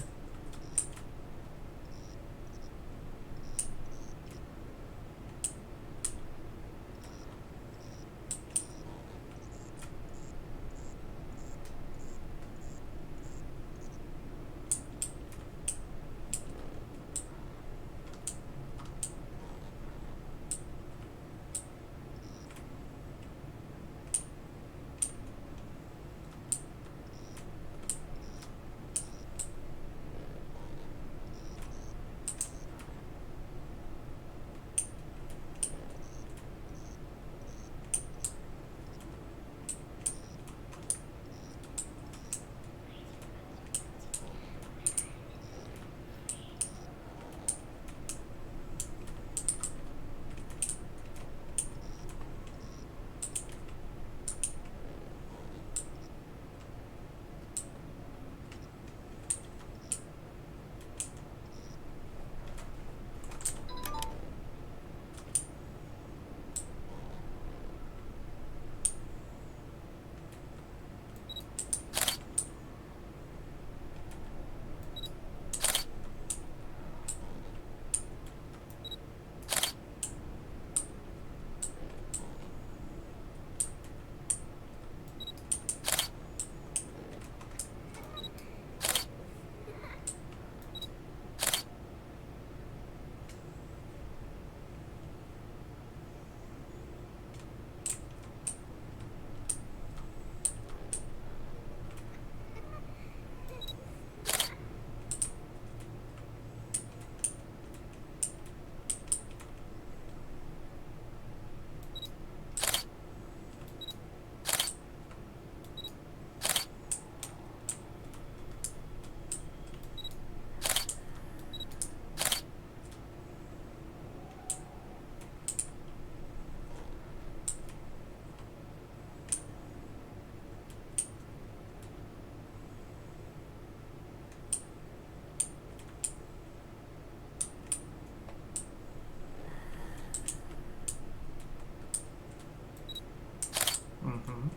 Mm-hmm.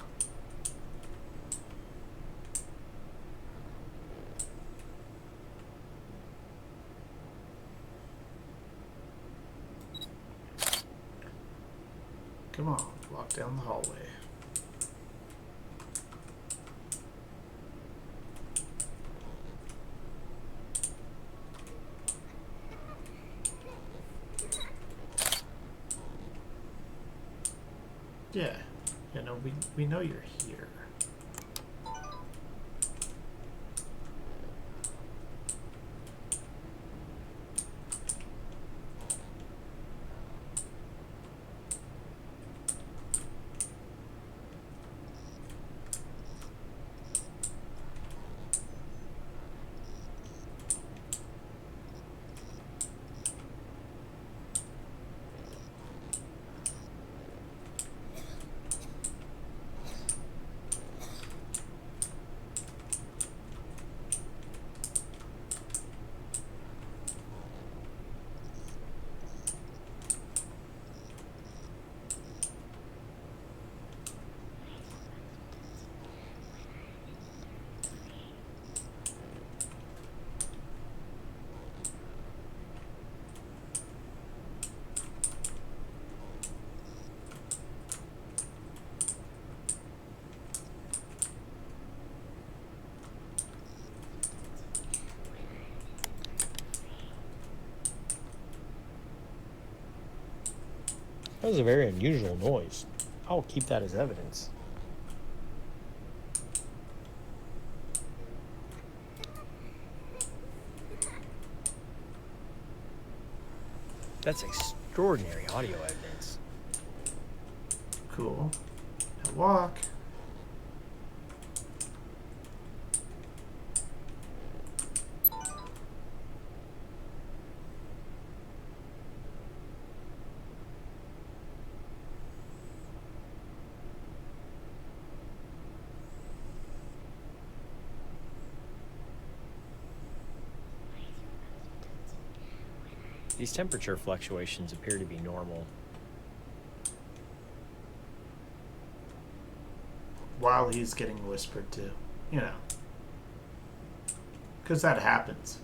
Come on, walk down the hallway. Yeah, you know, we know you're here. That was a very unusual noise. I'll keep that as evidence. That's extraordinary audio evidence. Cool. Now walk. These temperature fluctuations appear to be normal. While he's getting whispered to. You know. Because that happens.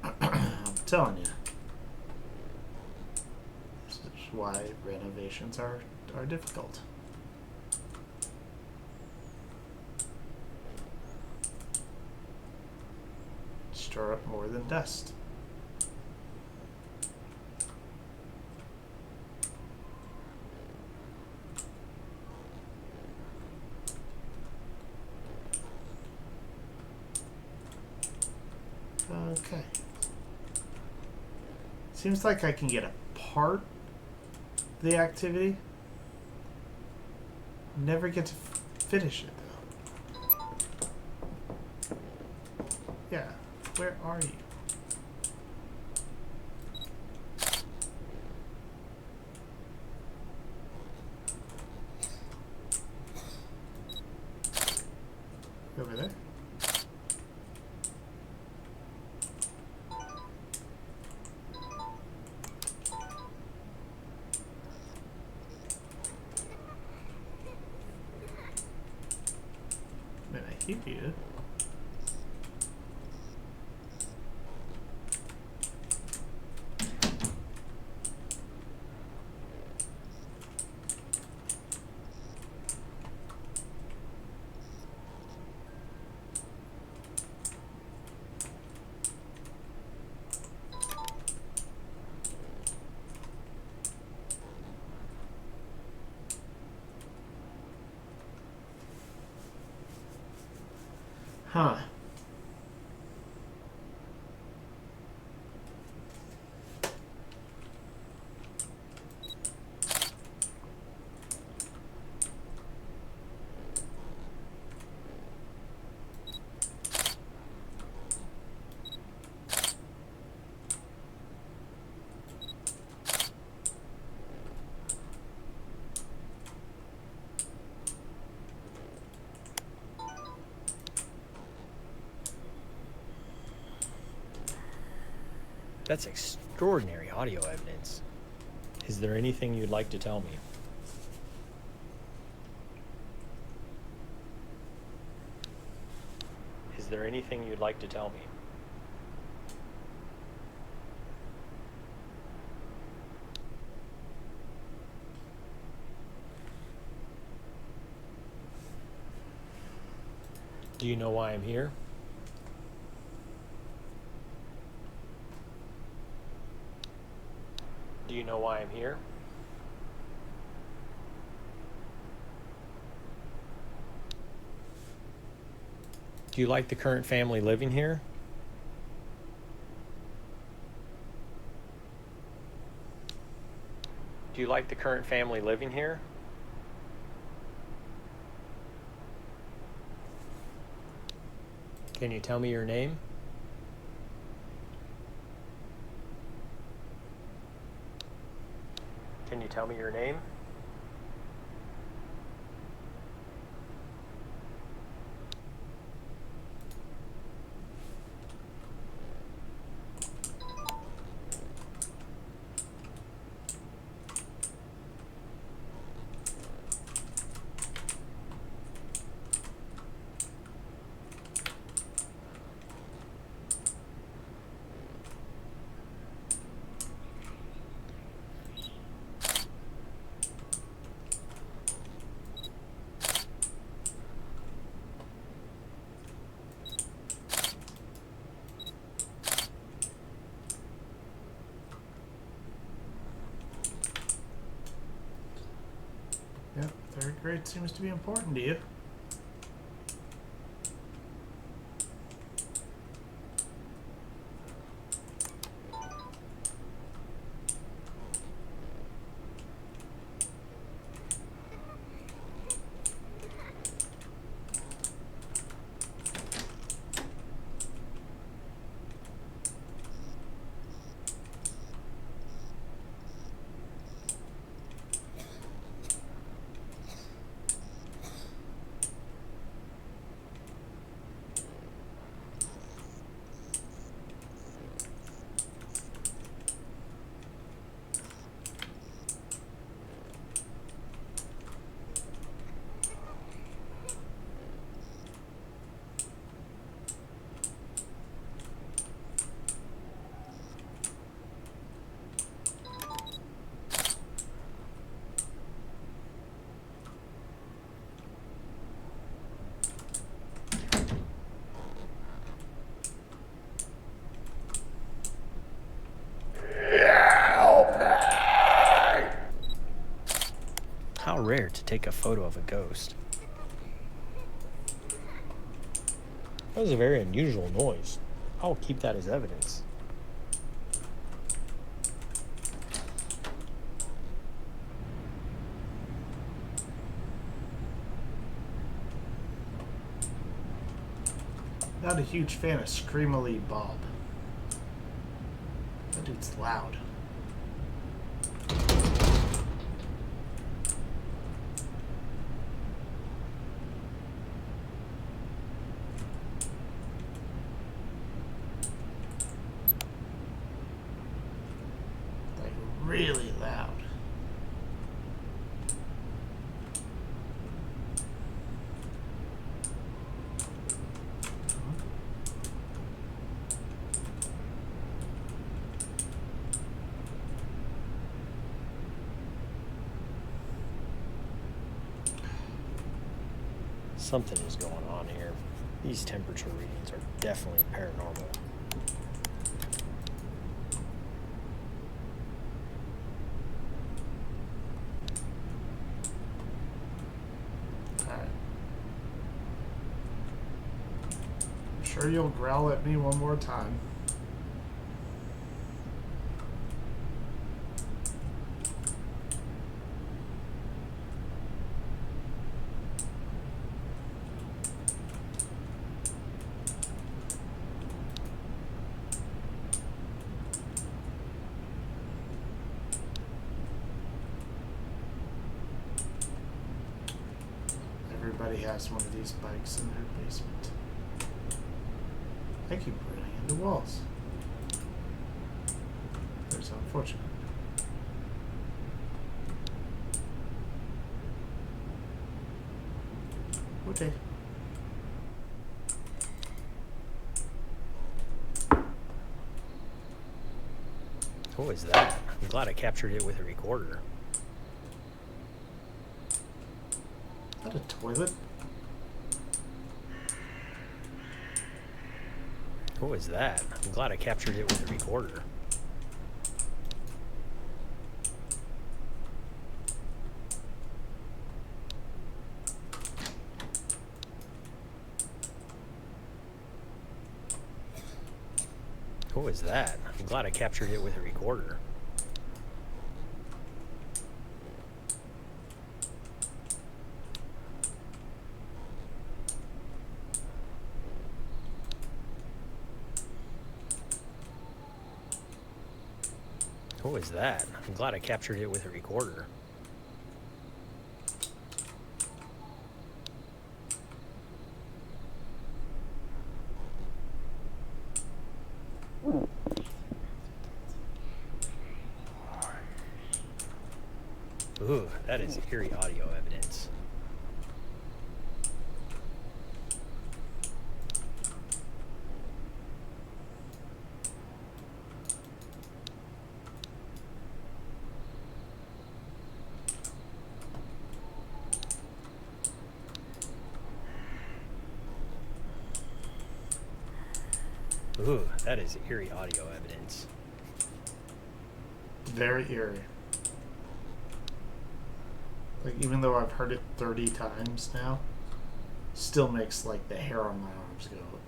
I'm telling you. This is why renovations are difficult. Stir up more than dust. Okay. Seems like I can get a part of the activity. Never get to finish it though. Yeah. Where are you? Over there? Man, I hear you. Huh. That's extraordinary audio evidence. Is there anything you'd like to tell me? Is there anything you'd like to tell me? Do you know why I'm here? Do you know why I'm here? Do you like the current family living here? Do you like the current family living here? Can you tell me your name? Can you tell me your name? grade seems to be important to you. How rare to take a photo of a ghost. That was a very unusual noise. I'll keep that as evidence. Not a huge fan of Screamily Bob. That dude's loud. Like, really loud. Something is going on here. These temperature readings are definitely paranormal. Alright. I'm sure you'll growl at me one more time. Everybody has one of these bikes in their basement. I keep running into walls. That's unfortunate. Okay. What was that? I'm glad I captured it with a recorder. Is that a toilet? What was that? I'm glad I captured it with a recorder. What was that? I'm glad I captured it with a recorder. What was that? I'm glad I captured it with a recorder. Ooh, that is eerie audio evidence. Ooh, that is eerie audio evidence. Very eerie. Like, even though I've heard it 30 times now, still makes, like, the hair on my arms go up.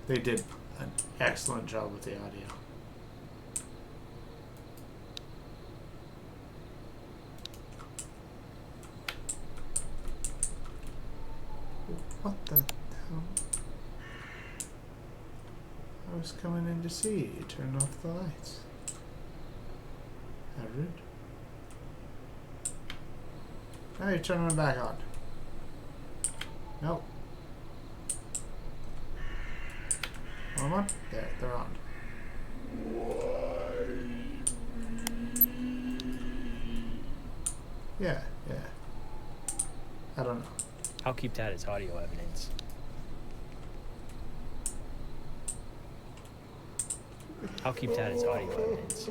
They did an excellent job with the audio. What the hell? I was coming in to see you. You turned off the lights. How rude. Now you're turning them back on. Nope. Come on. There, they're on. Yeah, yeah. I don't know. I'll keep that as audio evidence. I'll keep that as audio evidence.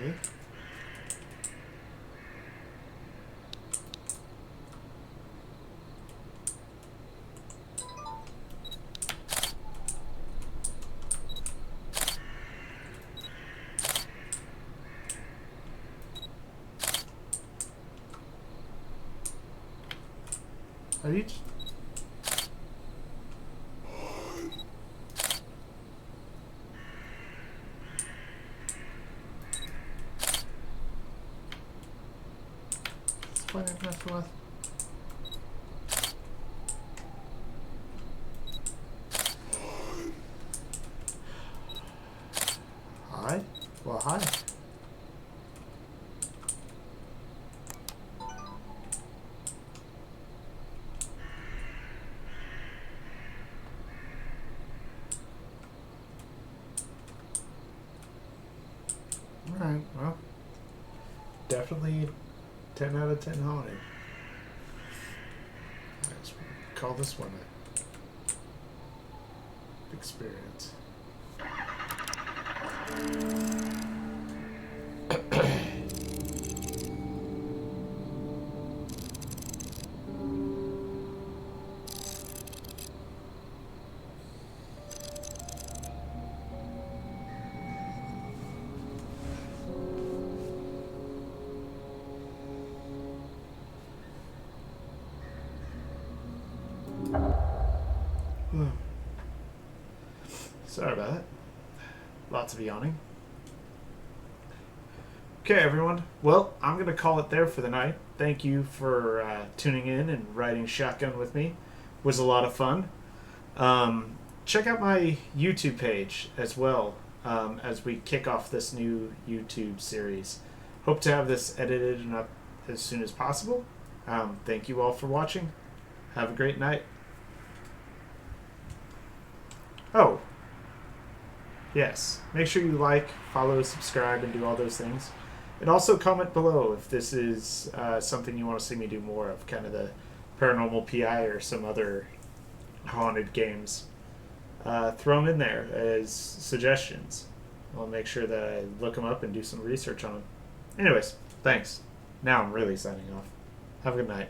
Okay. Are you? It's fine, nothing with. Hi? Well, hi. Alright, well. Definitely 10 out of 10 haunted. Let's call this one a experience. Sorry about that. Lots of yawning. Okay, everyone. Well, I'm going to call it there for the night. Thank you for tuning in and riding shotgun with me. It was a lot of fun. Check out my YouTube page as well as we kick off this new YouTube series. Hope to have this edited and up as soon as possible. Thank you all for watching. Have a great night. Oh, yes. Make sure you like, follow, subscribe, and do all those things. And also comment below if this is something you want to see me do more of, kind of the Paranormal PI or some other haunted games. Throw them in there as suggestions. I'll make sure that I look them up and do some research on them. Anyways, thanks. Now I'm really signing off. Have a good night.